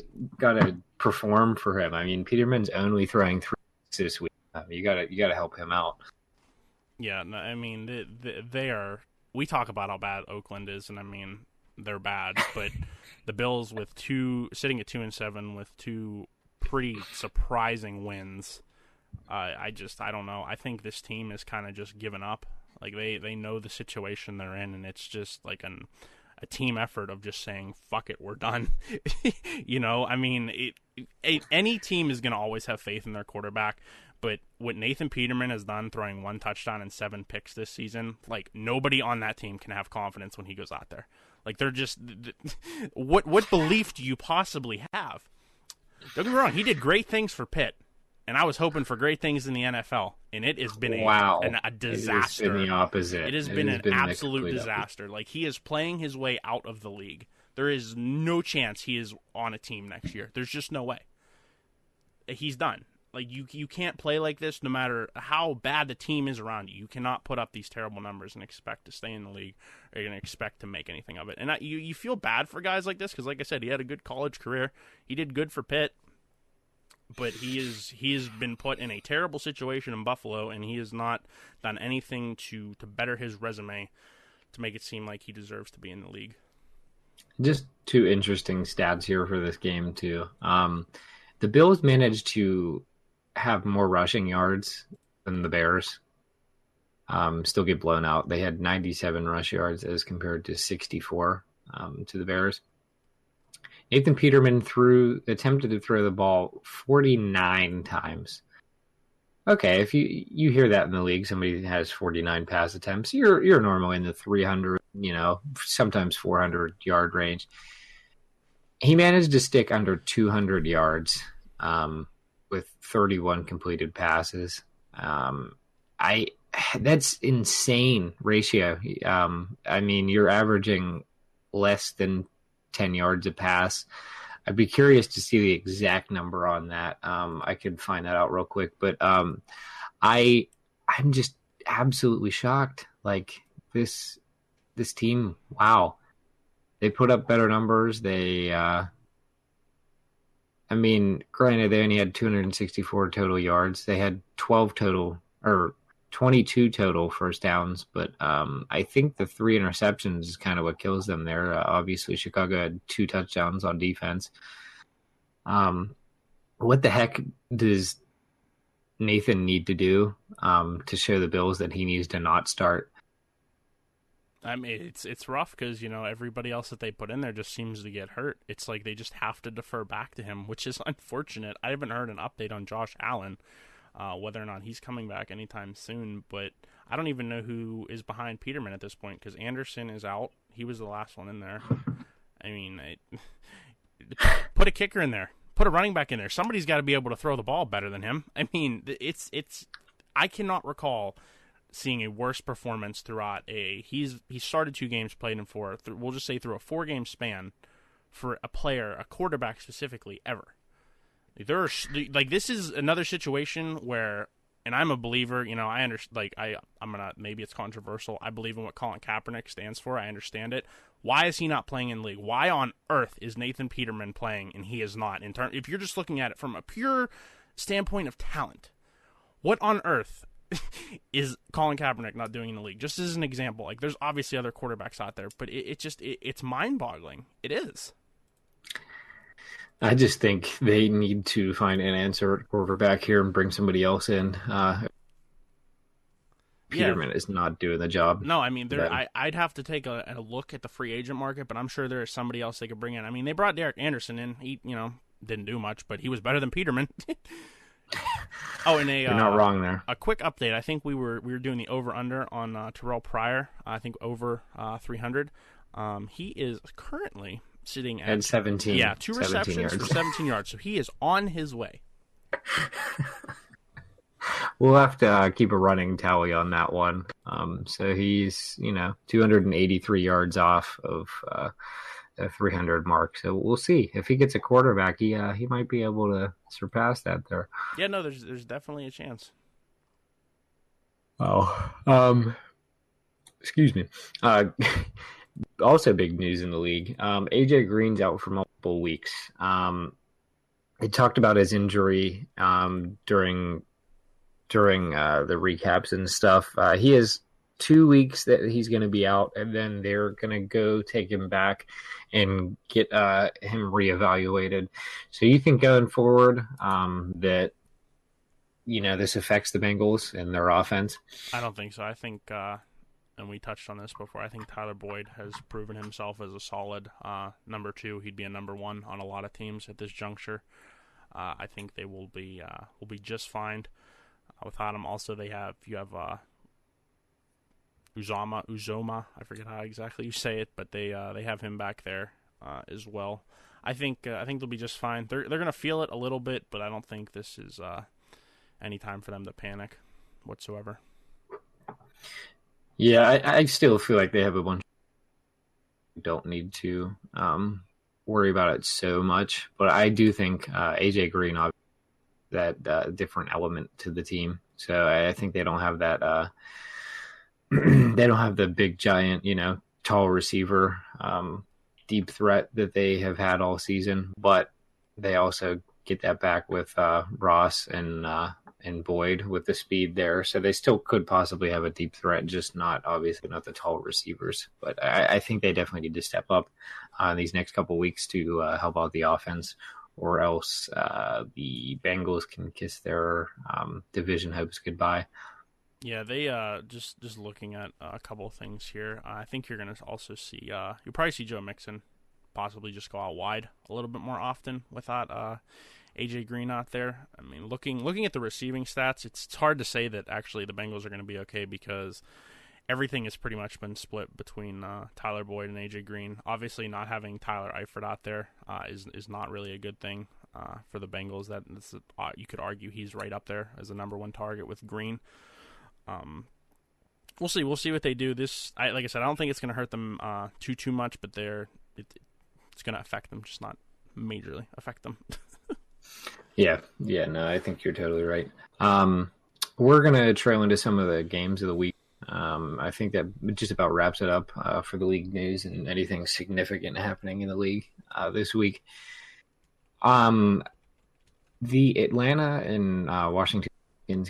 perform for him. I mean, Peterman's only throwing 3 picks this week. You gotta help him out. Yeah, no, I mean they are. We talk about how bad Oakland is, and I mean they're bad, but the Bills sitting at 2-7 with 2 pretty surprising wins. I don't know. I think this team is kind of just given up. Like they know the situation they're in, and it's just like a team effort of just saying, fuck it, we're done. I mean, any team is going to always have faith in their quarterback, but what Nathan Peterman has done, throwing 1 touchdown and 7 picks this season, like nobody on that team can have confidence when he goes out there. Like they're just, what belief do you possibly have? Don't get me wrong, he did great things for Pitt. And I was hoping for great things in the NFL, and it has been a disaster. It has been the opposite. It has been an absolute disaster. Like, he is playing his way out of the league. There is no chance he is on a team next year. There's just no way. He's done. Like, you can't play like this no matter how bad the team is around you. You cannot put up these terrible numbers and expect to stay in the league, or you're going to expect to make anything of it. And you feel bad for guys like this because, like I said, he had a good college career. He did good for Pitt. But he has been put in a terrible situation in Buffalo, and he has not done anything to better his resume to make it seem like he deserves to be in the league. Just 2 interesting stats here for this game, too. The Bills managed to have more rushing yards than the Bears. still get blown out. They had 97 rush yards as compared to 64 to the Bears. Nathan Peterman attempted to throw the ball 49 times. Okay, if you hear that in the league, somebody that has 49 pass attempts, you're normally in the 300, sometimes 400 yard range. He managed to stick under 200 yards with 31 completed passes. That's insane ratio. I mean, you're averaging less than 10 yards a pass. I'd be curious to see the exact number on that. I could find that out real quick, but I'm just absolutely shocked. Like this team, wow, they put up better numbers. Granted, they only had 264 total yards. They had 22 total first downs, but I think the 3 interceptions is kind of what kills them there. Obviously, Chicago had 2 touchdowns on defense. What the heck does Nathan need to do to show the Bills that he needs to not start? I mean, it's rough because, everybody else that they put in there just seems to get hurt. It's like they just have to defer back to him, which is unfortunate. I haven't heard an update on Josh Allen, whether or not he's coming back anytime soon, but I don't even know who is behind Peterman at this point because Anderson is out. He was the last one in there. I mean, put a kicker in there. Put a running back in there. Somebody's got to be able to throw the ball better than him. I mean, I cannot recall seeing a worse performance throughout he started 2 games, played in 4. We'll just say through a 4-game span for a quarterback specifically, ever. This is another situation where, and I'm a believer, I understand, maybe it's controversial. I believe in what Colin Kaepernick stands for. I understand it. Why is he not playing in the league? Why on earth is Nathan Peterman playing and he is not? If you're just looking at it from a pure standpoint of talent, what on earth is Colin Kaepernick not doing in the league? Just as an example, there's obviously other quarterbacks out there, but it's mind-boggling. It is. I just think they need to find an answer at quarterback here and bring somebody else in. Peterman is not doing the job. No, I mean, I'd have to take a look at the free agent market, but I'm sure there is somebody else they could bring in. I mean, they brought Derek Anderson in. He, didn't do much, but he was better than Peterman. You're not wrong there. A quick update. I think we were doing the over/under on Terrell Pryor. I think over 300. He is currently sitting at 17. Yeah, 2 receptions for 17 yards. So he is on his way. We'll have to keep a running tally on that one. So he's 283 yards off of a 300 mark. So we'll see if he gets a quarterback. He might be able to surpass that there. Yeah, no, there's definitely a chance. Excuse me. Also, big news in the league. AJ Green's out for multiple weeks. They talked about his injury during the recaps and stuff. He has 2 weeks that he's going to be out, and then they're going to go take him back and get him reevaluated. So you think going forward that this affects the Bengals and their offense? I don't think so. I think, and we touched on this before, I think Tyler Boyd has proven himself as a solid number 2. He'd be a number 1 on a lot of teams at this juncture. I think they will be just fine without him. Also, you have Uzoma. I forget how exactly you say it, but they have him back there as well. I think they'll be just fine. They're going to feel it a little bit, but I don't think this is any time for them to panic whatsoever. Yeah, I still feel like they have a bunch. Don't need to worry about it so much, but I do think AJ Green that different element to the team. So I think they don't have that. They don't have the big giant, tall receiver, deep threat that they have had all season, but they also get that back with Ross and Boyd with the speed there. So they still could possibly have a deep threat, just obviously not the tall receivers. But I think they definitely need to step up these next couple weeks to help out the offense, or else the Bengals can kiss their division hopes goodbye. Yeah, they just looking at a couple of things here. I think you're going to also see you'll probably see Joe Mixon possibly just go out wide a little bit more often without AJ Green out there. I mean, looking at the receiving stats, it's hard to say that actually the Bengals are going to be okay because everything has pretty much been split between Tyler Boyd and AJ Green. Obviously, not having Tyler Eifert out there is not really a good thing for the Bengals. You could argue he's right up there as the number one target with Green. We'll see. We'll see what they do. Like I said, I don't think it's going to hurt them too much, but it's going to affect them, just not majorly affect them. Yeah. No, I think you're totally right. We're going to trail into some of the games of the week. I think that just about wraps it up for the league news and anything significant happening in the league this week. The Atlanta and Washington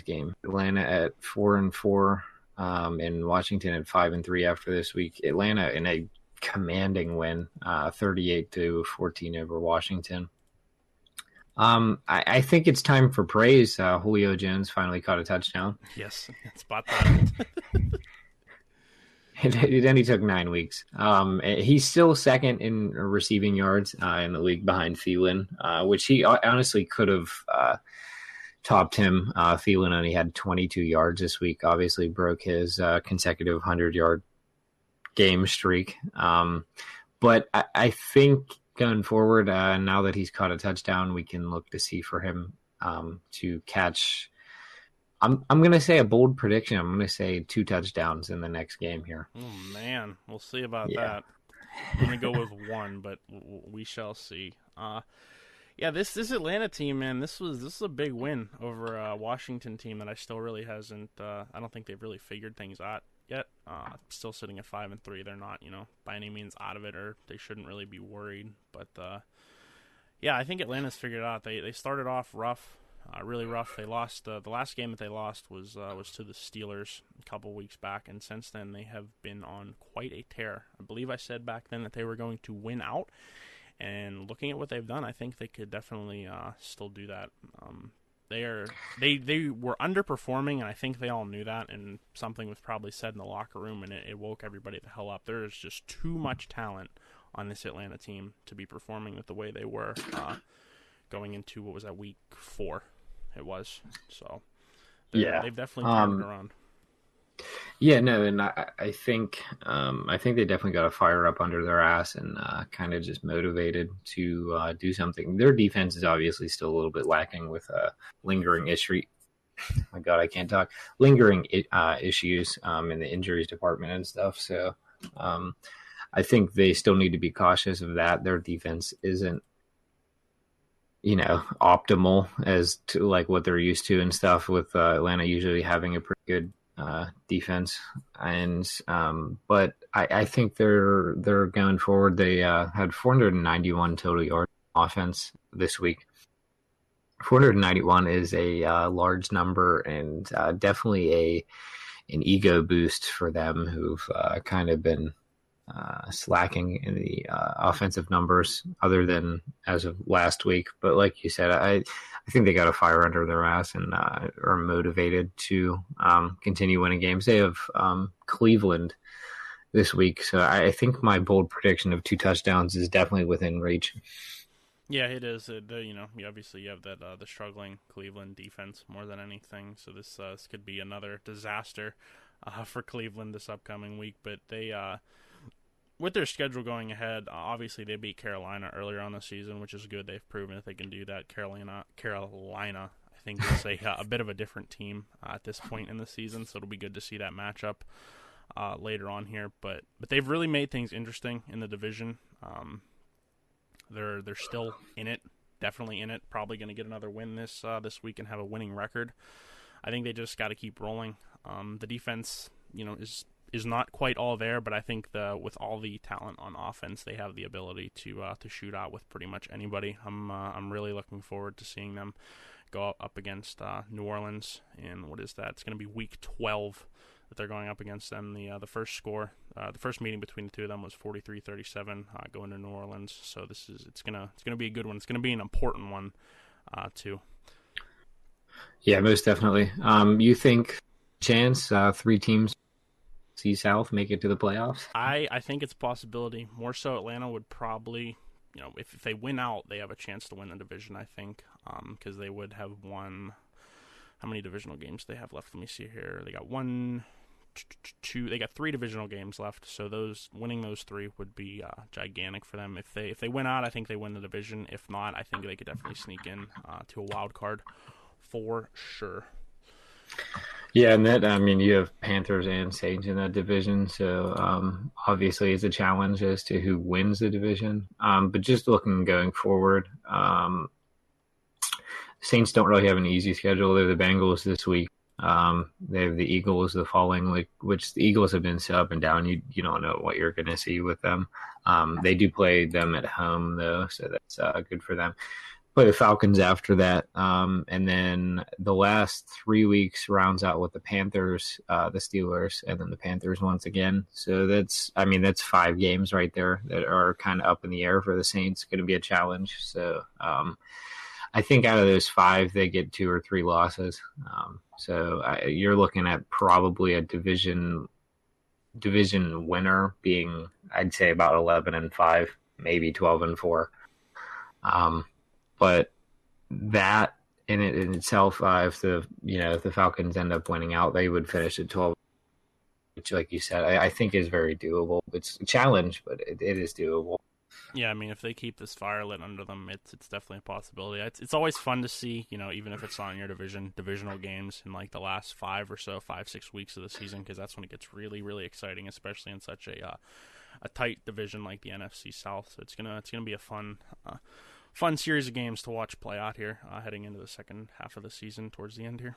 game. Atlanta at 4-4, and Washington at 5-3 after this week. Atlanta in a commanding win, 38-14 over Washington. I think it's time for praise. Julio Jones finally caught a touchdown. Yes, spot that. It only took 9 weeks. He's still second in receiving yards in the league behind Thielen, which he honestly could have topped him. Thielen only had 22 yards this week. Obviously broke his consecutive 100-yard game streak. But I think going forward, now that he's caught a touchdown, we can look to see for him to catch. I'm going to say a bold prediction. I'm going to say 2 touchdowns in the next game here. Oh, man. We'll see about that. I'm going to go with 1, but we shall see. Yeah, this Atlanta team, man, this is a big win over a Washington team that I still really hasn't. I don't think they've really figured things out yet. Still sitting at 5-3. They're not, by any means out of it, or they shouldn't really be worried. But yeah, I think Atlanta's figured it out. They started off rough, really rough. They lost the last game that they lost was to the Steelers a couple weeks back, and since then they have been on quite a tear. I believe I said back then that they were going to win out. And looking at what they've done, I think they could definitely still do that. They were underperforming, and I think they all knew that. And something was probably said in the locker room, and it woke everybody the hell up. There is just too much talent on this Atlanta team to be performing with the way they were going into what was that week 4? It was they've definitely turned it around. Yeah, no, and I think they definitely got a fire up under their ass and kind of just motivated to do something. Their defense is obviously still a little bit lacking with lingering issue. My God, I can't talk. Lingering issues in the injuries department and stuff. So I think they still need to be cautious of that. Their defense isn't, optimal as to like what they're used to and stuff. With Atlanta usually having a pretty good defense, and but I think they're going forward. They had 491 total yard offense this week. 491 is a large number, and definitely an ego boost for them, who've kind of been slacking in the offensive numbers other than as of last week. But like you said, I think they got a fire under their ass and are motivated to continue winning games. They have Cleveland this week, so I think my bold prediction of 2 touchdowns is definitely within reach. Yeah, it is. Obviously you have that the struggling Cleveland defense more than anything. So this could be another disaster for Cleveland this upcoming week. But they, with their schedule going ahead, obviously they beat Carolina earlier on the season, which is good. They've proven that they can do that. Carolina, I think is a bit of a different team at this point in the season. So it'll be good to see that matchup later on here. But they've really made things interesting in the division. They're still in it, definitely in it. Probably going to get another win this week and have a winning record. I think they just got to keep rolling. The defense, is not quite all there, but I think with all the talent on offense, they have the ability to shoot out with pretty much anybody. I'm really looking forward to seeing them go up against New Orleans. And what is that? It's going to be week 12 that they're going up against them. The first score, the first meeting between the two of them was 43-37 going to New Orleans. So it's gonna be a good one. It's gonna be an important one too. Yeah, most definitely. You think chance 3 teams see South make it to the playoffs? I think it's a possibility. More so, Atlanta would probably, if they win out, they have a chance to win the division. I think, because they would have won. How many divisional games do they have left? Let me see here. They got one, two. They got 3 divisional games left. So winning those 3 would be gigantic for them. If they win out, I think they win the division. If not, I think they could definitely sneak in to a wild card for sure. Yeah, and that, I mean, you have Panthers and Saints in that division, so obviously it's a challenge as to who wins the division. But just looking going forward, Saints don't really have an easy schedule. They're the Bengals this week. They have the Eagles the following week, which the Eagles have been so up and down. You don't know what you're going to see with them. They do play them at home, though, so that's good for them. Play the Falcons after that, and then the last 3 weeks rounds out with the Panthers, the Steelers, and then the Panthers once again. So that's 5 games right there that are kind of up in the air for the Saints. Going to be a challenge. So I think out of those 5, they get 2 or 3 losses. You're looking at probably a division winner being, I'd say, about 11-5, maybe 12-4. But that in itself, if the Falcons end up winning out, they would finish at 12, which, like you said, I think is very doable. It's a challenge, but it is doable. Yeah, I mean, if they keep this fire lit under them, it's definitely a possibility. It's always fun to see, even if it's not in your divisional games in like the last 5-6 weeks of the season, because that's when it gets really, really exciting, especially in such a tight division like the NFC South. So it's gonna be a fun series of games to watch play out here, heading into the second half of the season towards the end here.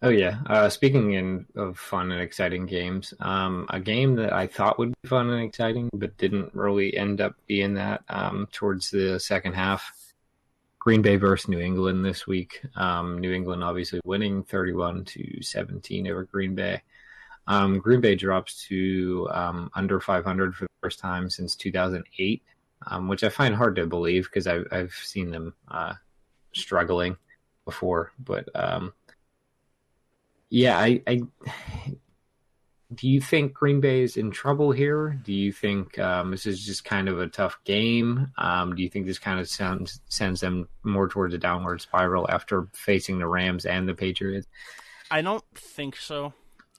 Oh, yeah. Speaking of fun and exciting games, a game that I thought would be fun and exciting, but didn't really end up being that towards the second half. Green Bay versus New England this week. New England obviously winning 31-17 over Green Bay. Green Bay drops to under 500 for the first time since 2008. Which I find hard to believe because I've seen them struggling before. But I do you think Green Bay is in trouble here? Do you think this is just kind of a tough game? Do you think this kind of sends them more towards a downward spiral after facing the Rams and the Patriots? I don't think so.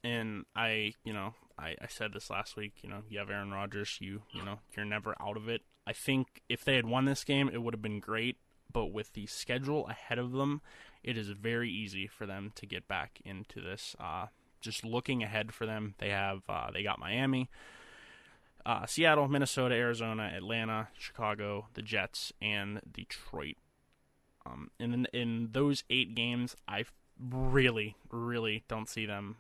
And I said this last week, you have Aaron Rodgers, you're never out of it. I think if they had won this game, it would have been great, but with the schedule ahead of them, it is very easy for them to get back into this. Just looking ahead for them, they got Miami, Seattle, Minnesota, Arizona, Atlanta, Chicago, the Jets, and Detroit. In those 8 games, I really, really don't see them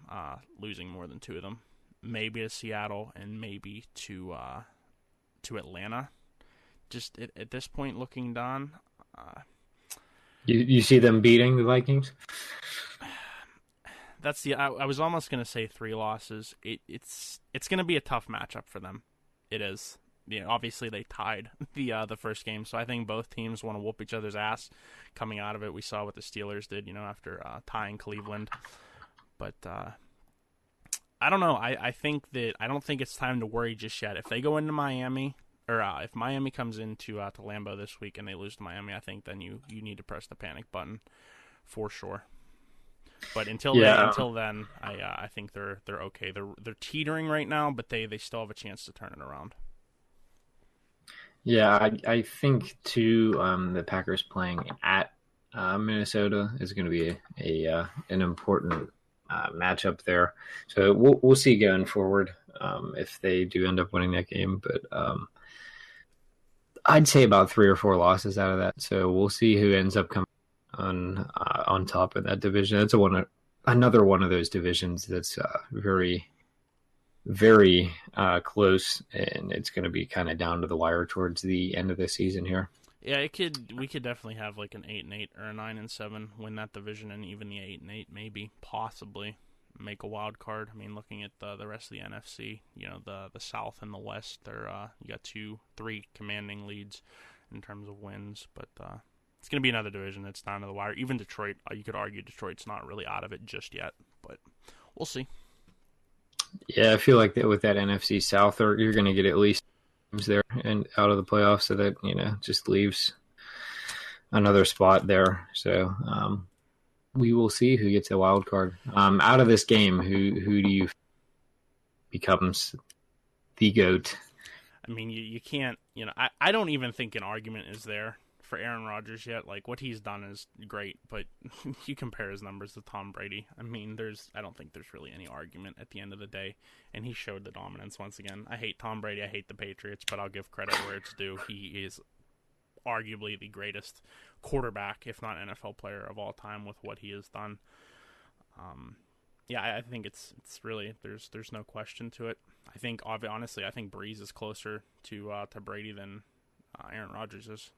losing more than 2 of them. Maybe to Seattle and maybe to Atlanta. Just at this point, looking down, you see them beating the Vikings? That's I was almost going to say 3 losses. It's going to be a tough matchup for them. It is. Obviously they tied the first game, so I think both teams want to whoop each other's ass coming out of it. We saw what the Steelers did, after tying Cleveland. But I don't know. I don't think it's time to worry just yet. If they go into Miami, or if Miami comes into to Lambeau this week and they lose to Miami, I think then you need to press the panic button for sure. But until then, I think they're okay. They're teetering right now, but they still have a chance to turn it around. Yeah, I think too. The Packers playing at Minnesota is going to be an important matchup there. So we'll see going forward if they do end up winning that game. But I'd say about 3 or 4 losses out of that. So we'll see who ends up coming on top of that division. That's another one of those divisions that's very, very close, and it's going to be kind of down to the wire towards the end of the season here. Yeah, we could definitely have like an 8-8 or a 9-7 win that division, and even the 8-8 maybe possibly make a wild card. I mean, looking at the rest of the NFC, the South and the West, you got 2-3 commanding leads in terms of wins, but it's going to be another division that's down to the wire. Even Detroit, you could argue Detroit's not really out of it just yet. but we'll see. Yeah, I feel like that with that NFC South, or you're going to get at least teams there and out of the playoffs, so that just leaves another spot there. So we will see who gets a wild card. Out of this game, who do you becomes the GOAT? I mean, you can't, I don't even think an argument is there for Aaron Rodgers yet. Like, what he's done is great, but you compare his numbers to Tom Brady. I mean, I don't think there's really any argument at the end of the day, and he showed the dominance once again. I hate Tom Brady, I hate the Patriots, but I'll give credit where it's due. He is arguably the greatest quarterback, if not NFL player of all time, with what he has done. Yeah, I think it's really there's no question to it. I think honestly, I think Breeze is closer to Brady than Aaron Rodgers is.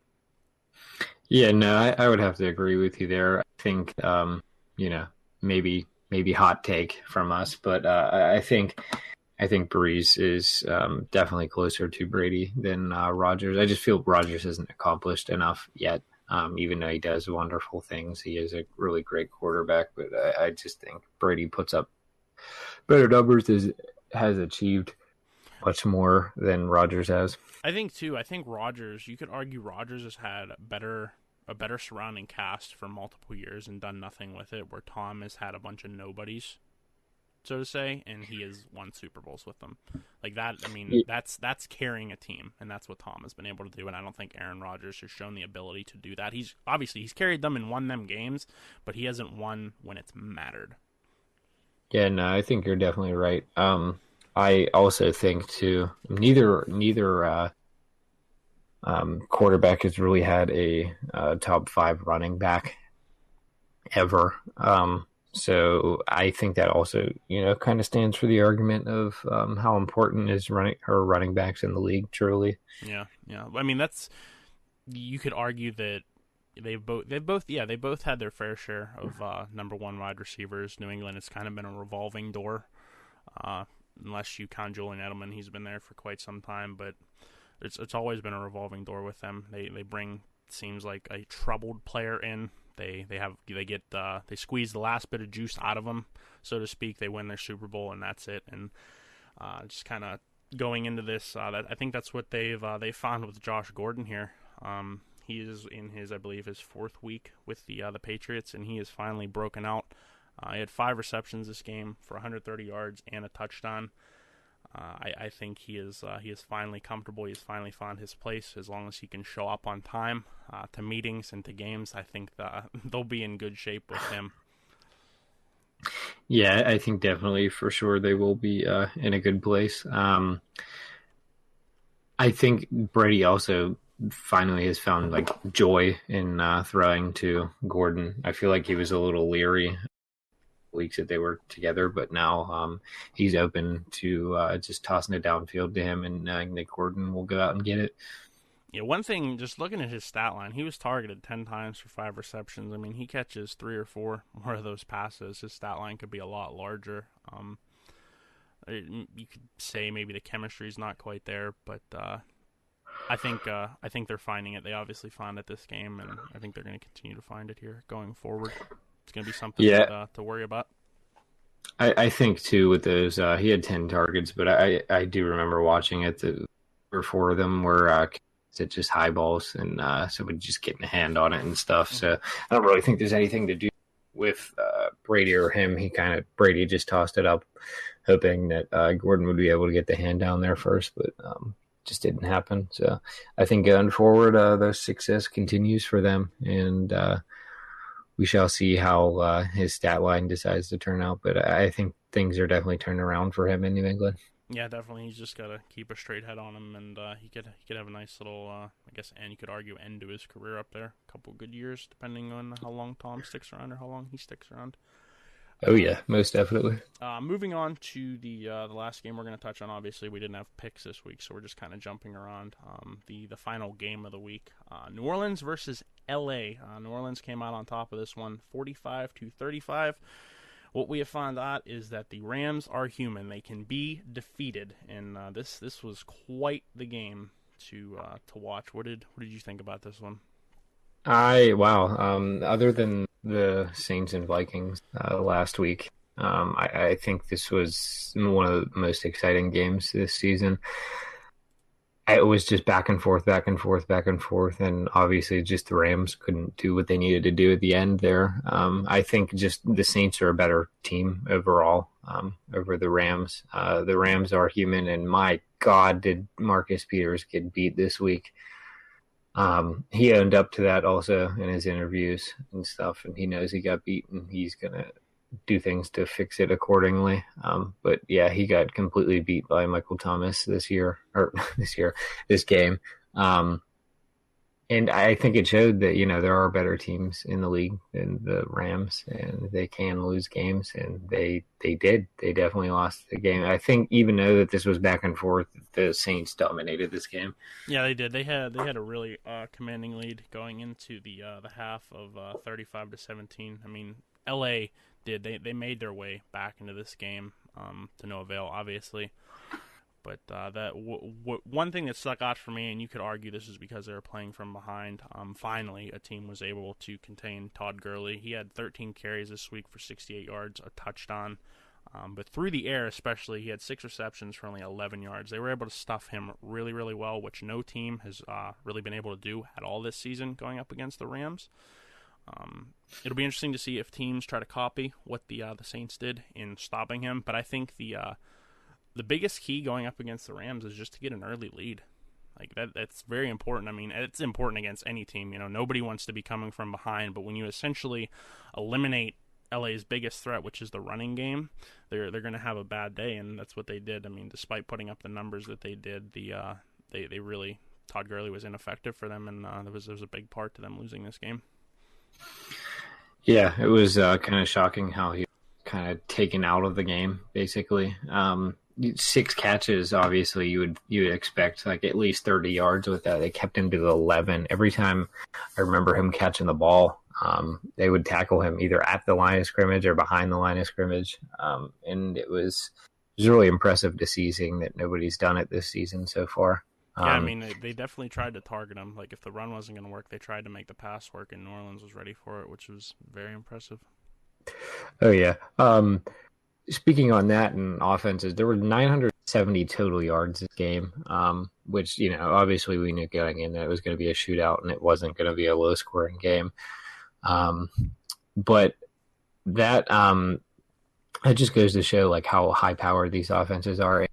Yeah, no, I would have to agree with you there. I think maybe hot take from us, but I think Breeze is definitely closer to Brady than Rodgers. I just feel Rodgers hasn't accomplished enough yet. Even though he does wonderful things, he is a really great quarterback. But I just think Brady puts up better numbers, has achieved much more than Rodgers has. I think too. I think Rodgers. You could argue Rodgers has had a better surrounding cast for multiple years and done nothing with it. Where Tom has had a bunch of nobodies, so to say, and he has won Super Bowls with them. Like that, I mean, that's carrying a team, and that's what Tom has been able to do. And I don't think Aaron Rodgers has shown the ability to do that. He's carried them and won them games, but he hasn't won when it's mattered. Yeah, no, I think you're definitely right. I also think too, neither quarterback has really had a top 5 running back ever. So I think that also, kind of stands for the argument of how important is running backs in the league, truly. Yeah. I mean, you could argue that they both had their fair share of number 1 wide receivers. New England has kind of been a revolving door, unless you count Julian Edelman. He's been there for quite some time, but it's always been a revolving door with them. They bring, seems like, a troubled player in. They squeeze the last bit of juice out of them, so to speak. They win their Super Bowl, and that's it. And just kind of going into this, I think that's what they found with Josh Gordon here. He is in his 4th week with the Patriots, and he has finally broken out. He had 5 receptions this game for 130 yards and a touchdown. I think he is finally comfortable. He's finally found his place. As long as he can show up on time to meetings and to games, I think they'll be in good shape with him. Yeah, I think definitely for sure they will be in a good place. I think Brady also finally has found joy in throwing to Gordon. I feel like he was a little leery weeks that they were together, but now he's open to just tossing it downfield to him and knowing that Gordon will go out and get it. Yeah, one thing, just looking at his stat line, he was targeted 10 times for 5 receptions. I mean, he catches 3 or 4 more of those passes. His stat line could be a lot larger. You could say maybe the chemistry is not quite there, but I think they're finding it. They obviously found it this game, and I think they're going to continue to find it here going forward. It's going to be something to worry about. I think, too, with those, he had 10 targets, but I do remember watching it. 3 or 4 of them were just high balls, and somebody just getting a hand on it and stuff. So I don't really think there's anything to do with Brady or him. Brady just tossed it up, hoping that Gordon would be able to get the hand down there first, but just didn't happen. So I think going forward, the success continues for them, and we shall see how his stat line decides to turn out. But I think things are definitely turning around for him in New England. Yeah, definitely. He's just got to keep a straight head on him, and he could have a nice little, and you could argue end to his career up there. A couple good years, depending on how long Tom sticks around or how long he sticks around. Oh yeah, most definitely. Moving on to the last game we're going to touch on. Obviously, we didn't have picks this week, so we're just kind of jumping around. The final game of the week, New Orleans versus L.A. New Orleans came out on top of this one, 45-35. What we have found out is that the Rams are human; they can be defeated, and this was quite the game to watch. What did you think about this one? Other than the Saints and Vikings last week, I think this was one of the most exciting games this season. It was just back and forth, back and forth, back and forth, and obviously just the Rams couldn't do what they needed to do at the end there. I think just the Saints are a better team overall over the Rams. The Rams are human, and my God, did Marcus Peters get beat this week. He owned up to that also in his interviews and stuff, and he knows he got beat, and he's going to do things to fix it accordingly. But yeah, he got completely beat by Michael Thomas this game. And I think it showed that, there are better teams in the league than the Rams, and they can lose games, and they did. They definitely lost the game. I think even though that this was back and forth, the Saints dominated this game. Yeah, they did. They had a really commanding lead going into the half of 35-17. I mean, LA did. They made their way back into this game to no avail, obviously. But one thing that stuck out for me, and you could argue this is because they were playing from behind, finally a team was able to contain Todd Gurley. He had 13 carries this week for 68 yards, a touchdown. But through the air especially, he had 6 receptions for only 11 yards. They were able to stuff him really, really well, which no team has really been able to do at all this season going up against the Rams. It'll be interesting to see if teams try to copy what the Saints did in stopping him. But I think the biggest key going up against the Rams is just to get an early lead. Like that's very important. I mean, it's important against any team. Nobody wants to be coming from behind, but when you essentially eliminate LA's biggest threat, which is the running game, they're going to have a bad day, and that's what they did. I mean, despite putting up the numbers that they did, they really, Todd Gurley was ineffective for them, and there was a big part to them losing this game. Yeah, it was kind of shocking how he kind of taken out of the game, basically. 6 catches, obviously, you would expect like at least 30 yards with that. They kept him to the 11. Every time I remember him catching the ball, they would tackle him either at the line of scrimmage or behind the line of scrimmage. And it was really impressive to see, seeing that nobody's done it this season so far. Yeah, I mean, they definitely tried to target him. Like, if the run wasn't going to work, they tried to make the pass work, and New Orleans was ready for it, which was very impressive. Oh, yeah. Speaking on that and offenses, there were 970 total yards this game, which, obviously we knew going in that it was going to be a shootout and it wasn't going to be a low-scoring game. But that it just goes to show, like, how high-powered these offenses are.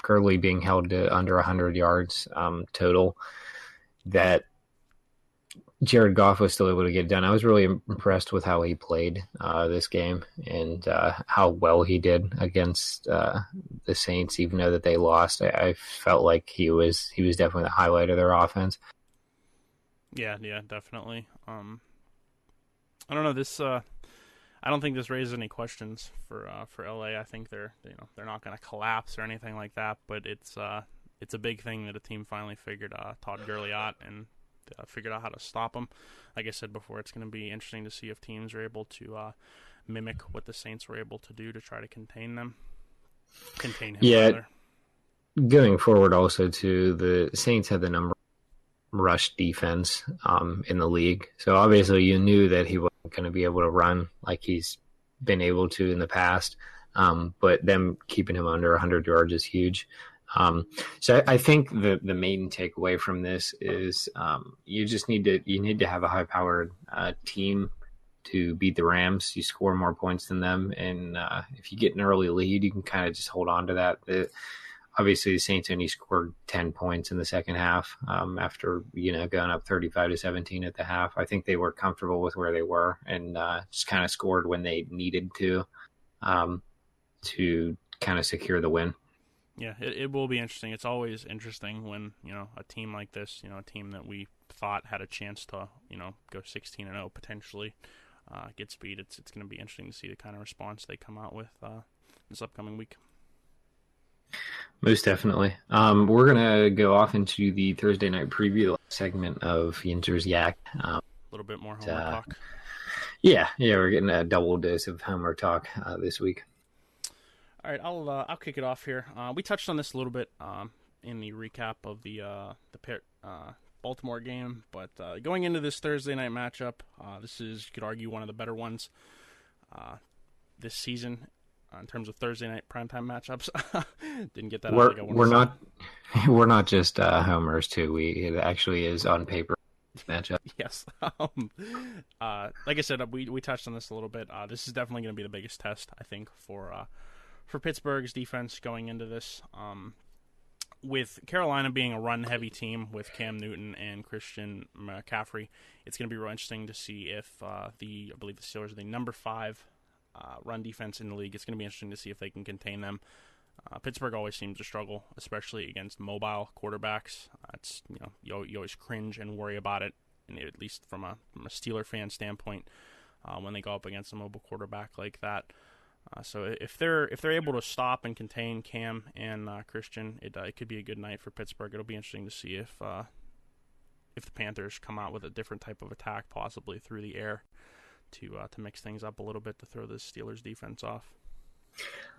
Gurley being held to under 100 yards total, that Jared Goff was still able to get it done. I was really impressed with how he played this game and how well he did against the Saints, even though that they lost. I felt like he was definitely the highlight of their offense. Yeah, definitely. I don't know this. I don't think this raises any questions for LA. I think they're not going to collapse or anything like that. But it's a big thing that a team finally figured Todd Gurley out and figured out how to stop him. Like I said before, it's going to be interesting to see if teams are able to mimic what the Saints were able to do to try to contain him. Yeah. Rather. Going forward, also too, the Saints had the number rush defense in the league. So obviously you knew that he wasn't going to be able to run like he's been able to in the past. But them keeping him under 100 yards is huge. So I think the main takeaway from this is you need to have a high-powered team to beat the Rams. You score more points than them, and if you get an early lead, you can kind of just hold on to that. Obviously, the Saints only scored 10 points in the second half after going up 35-17 at the half. I think they were comfortable with where they were and just kind of scored when they needed to kind of secure the win. Yeah, it will be interesting. It's always interesting when, a team like this, a team that we thought had a chance to, go 16-0 potentially gets beat. It's going to be interesting to see the kind of response they come out with this upcoming week. Most definitely. We're going to go off into the Thursday night preview segment of Yinzers Yak. A little bit more Homer talk. Yeah, we're getting a double dose of Homer talk this week. All right, I'll kick it off here. We touched on this a little bit in the recap of the Baltimore game, but going into this Thursday night matchup, this is, you could argue, one of the better ones. this season in terms of Thursday night primetime matchups. Didn't get that out We're like I wanted we're to. not we're not just homers too. It actually is on paper matchup. Yes. Like I said, we touched on this a little bit. This is definitely going to be the biggest test, I think, for Pittsburgh's defense going into this. With Carolina being a run-heavy team with Cam Newton and Christian McCaffrey, it's going to be real interesting to see if I believe the Steelers are the number 5 run defense in the league. It's going to be interesting to see if they can contain them. Pittsburgh always seems to struggle, especially against mobile quarterbacks. It's you always cringe and worry about it, and at least from a Steeler fan standpoint, when they go up against a mobile quarterback like that. So if they're able to stop and contain Cam and Christian, it could be a good night for Pittsburgh. It'll be interesting to see if the Panthers come out with a different type of attack, possibly through the air, to mix things up a little bit to throw the Steelers defense off.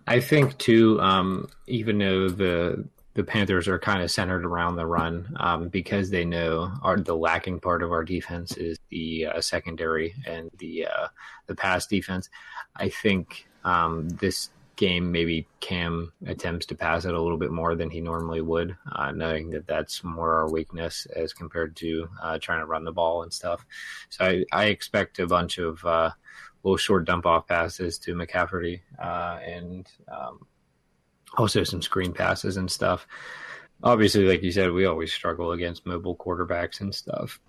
I think too, even though the Panthers are kind of centered around the run, because they know the lacking part of our defense is the secondary and the pass defense. I think this game maybe Cam attempts to pass it a little bit more than he normally would, knowing that that's more our weakness as compared to trying to run the ball and stuff. So I expect a bunch of little short dump-off passes to McCaffrey and also some screen passes and stuff. Obviously, like you said, we always struggle against mobile quarterbacks and stuff.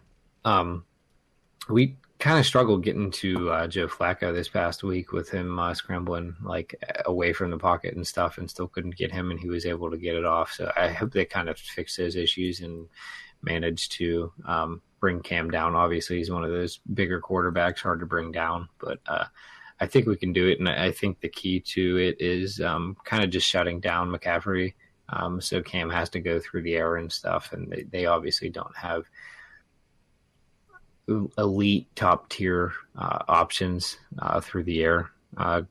We kind of struggled getting to Joe Flacco this past week with him scrambling like away from the pocket and stuff, and still couldn't get him, and he was able to get it off. So I hope they kind of fix those issues and manage to bring Cam down. Obviously, he's one of those bigger quarterbacks, hard to bring down, but I think we can do it. And I think the key to it is kind of just shutting down McCaffrey. So Cam has to go through the air and stuff, and they obviously don't have elite top tier options through the air.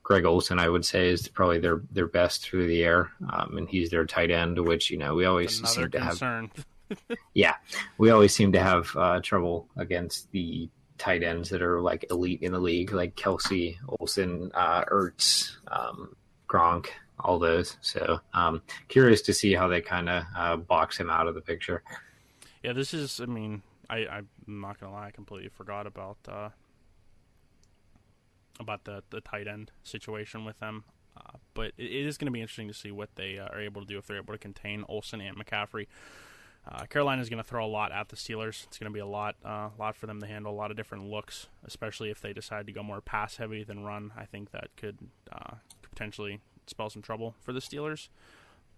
Greg Olsen, I would say, is probably their best through the air, and he's their tight end, which we always seem to have. Yeah, we always seem to have trouble against the tight ends that are like elite in the league, like Kelsey, Olsen, Ertz, Gronk, all those. So curious to see how they kind of box him out of the picture. Yeah, this is, I'm not going to lie, I completely forgot about the tight end situation with them. But it is going to be interesting to see what they are able to do if they're able to contain Olsen and McCaffrey. Carolina is going to throw a lot at the Steelers. It's going to be a lot for them to handle, a lot of different looks, especially if they decide to go more pass-heavy than run. I think that could potentially spell some trouble for the Steelers.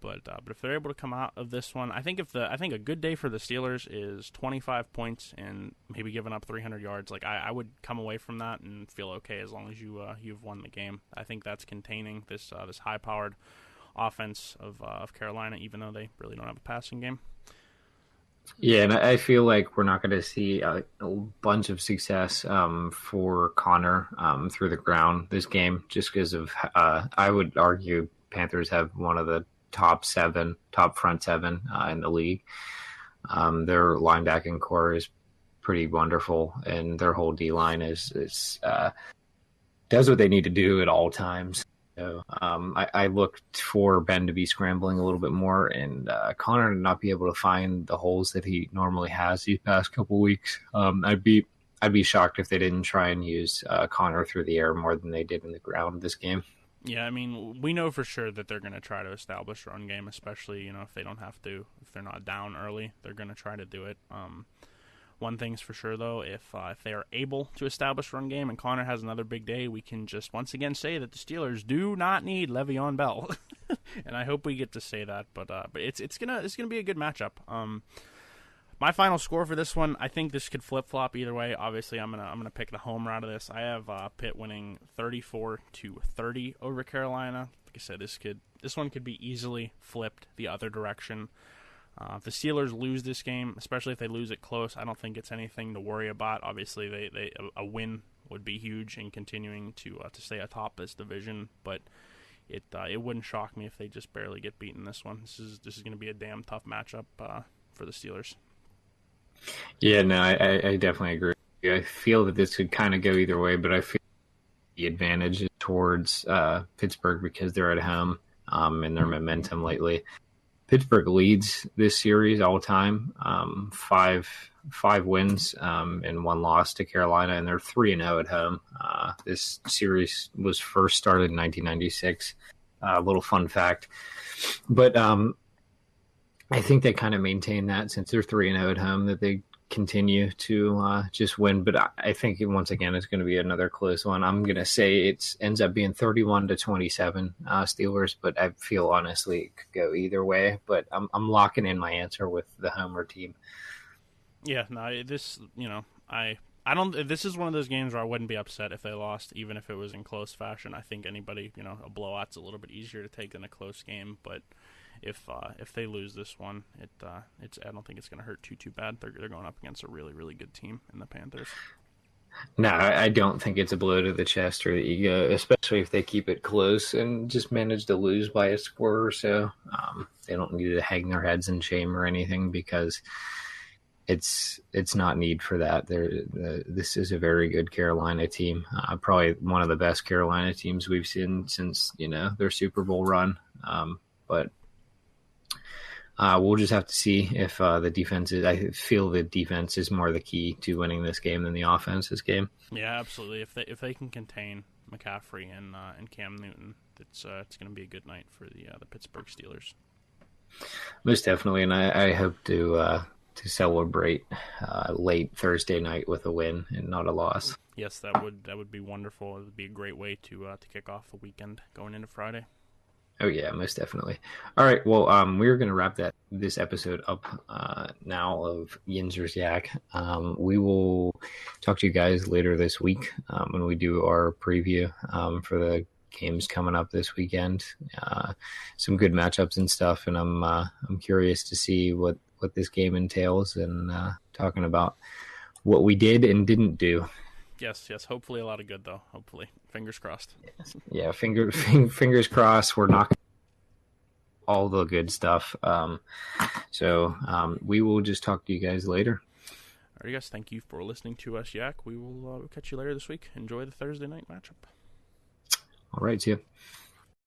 But if they're able to come out of this one, I think a good day for the Steelers is 25 points and maybe giving up 300 yards. Like I would come away from that and feel okay as long as you've won the game. I think that's containing this high-powered offense of Carolina, even though they really don't have a passing game. Yeah, and I feel like we're not going to see a bunch of success for Connor through the ground this game, just because of I would argue Panthers have one of the top front seven in the league. Their linebacking core is pretty wonderful, and their whole D line is does what they need to do at all times. So I looked for Ben to be scrambling a little bit more, and Connor to not be able to find the holes that he normally has these past couple weeks. I'd be shocked if they didn't try and use Connor through the air more than they did in the ground this game. Yeah, we know for sure that they're going to try to establish a run game, especially if they don't have to, if they're not down early, they're going to try to do it. One thing's for sure, though, if they are able to establish a run game and Connor has another big day, we can just once again say that the Steelers do not need Le'Veon Bell, and I hope we get to say that. But it's gonna be a good matchup. My final score for this one, I think this could flip flop either way. Obviously, I'm gonna pick the homer out of this. I have Pitt winning 34-30 over Carolina. Like I said, this one could be easily flipped the other direction. If the Steelers lose this game, especially if they lose it close, I don't think it's anything to worry about. Obviously, a win would be huge in continuing to stay atop this division, but it wouldn't shock me if they just barely get beaten this one. This is going to be a damn tough matchup for the Steelers. Yeah, no, I definitely agree. I feel that this could kind of go either way, but I feel the advantage towards Pittsburgh because they're at home and their momentum lately. Pittsburgh leads this series all time, five wins and one loss to Carolina, and they're 3-0 at home. This series was first started in 1996. A little fun fact, but I think they kind of maintain that since they're 3-0 at home, that they continue to just win. But I think once again it's going to be another close one. I'm going to say it ends up being 31-27 Steelers, but I feel honestly it could go either way. But I'm locking in my answer with the homer team. Yeah, no, this I don't. This is one of those games where I wouldn't be upset if they lost, even if it was in close fashion. I think anybody, a blowout's a little bit easier to take than a close game, but if they lose this one, I don't think it's going to hurt too bad. They're going up against a really, really good team in the Panthers. No, I don't think it's a blow to the chest or the ego, especially if they keep it close and just manage to lose by a score or so. They don't need to hang their heads in shame or anything because it's not need for that. This is a very good Carolina team, probably one of the best Carolina teams we've seen since their Super Bowl run. But we'll just have to see if the defense is. I feel the defense is more the key to winning this game than the offense this game. Yeah, absolutely. If they can contain McCaffrey and Cam Newton, it's going to be a good night for the Pittsburgh Steelers. Most definitely, and I hope to celebrate late Thursday night with a win and not a loss. Yes, that would be wonderful. It would be a great way to kick off the weekend going into Friday. Oh yeah, most definitely. All right, well, we're going to wrap this episode up now of Yinzers Yak. We will talk to you guys later this week when we do our preview for the games coming up this weekend. Some good matchups and stuff, and I'm curious to see what this game entails and talking about what we did and didn't do. Yes. Hopefully a lot of good, though. Hopefully. Fingers crossed. Yeah, fingers crossed. We're knocking all the good stuff. So we will just talk to you guys later. All right, guys. Thank you for listening to us, Yak. We will catch you later this week. Enjoy the Thursday night matchup. All right, see you.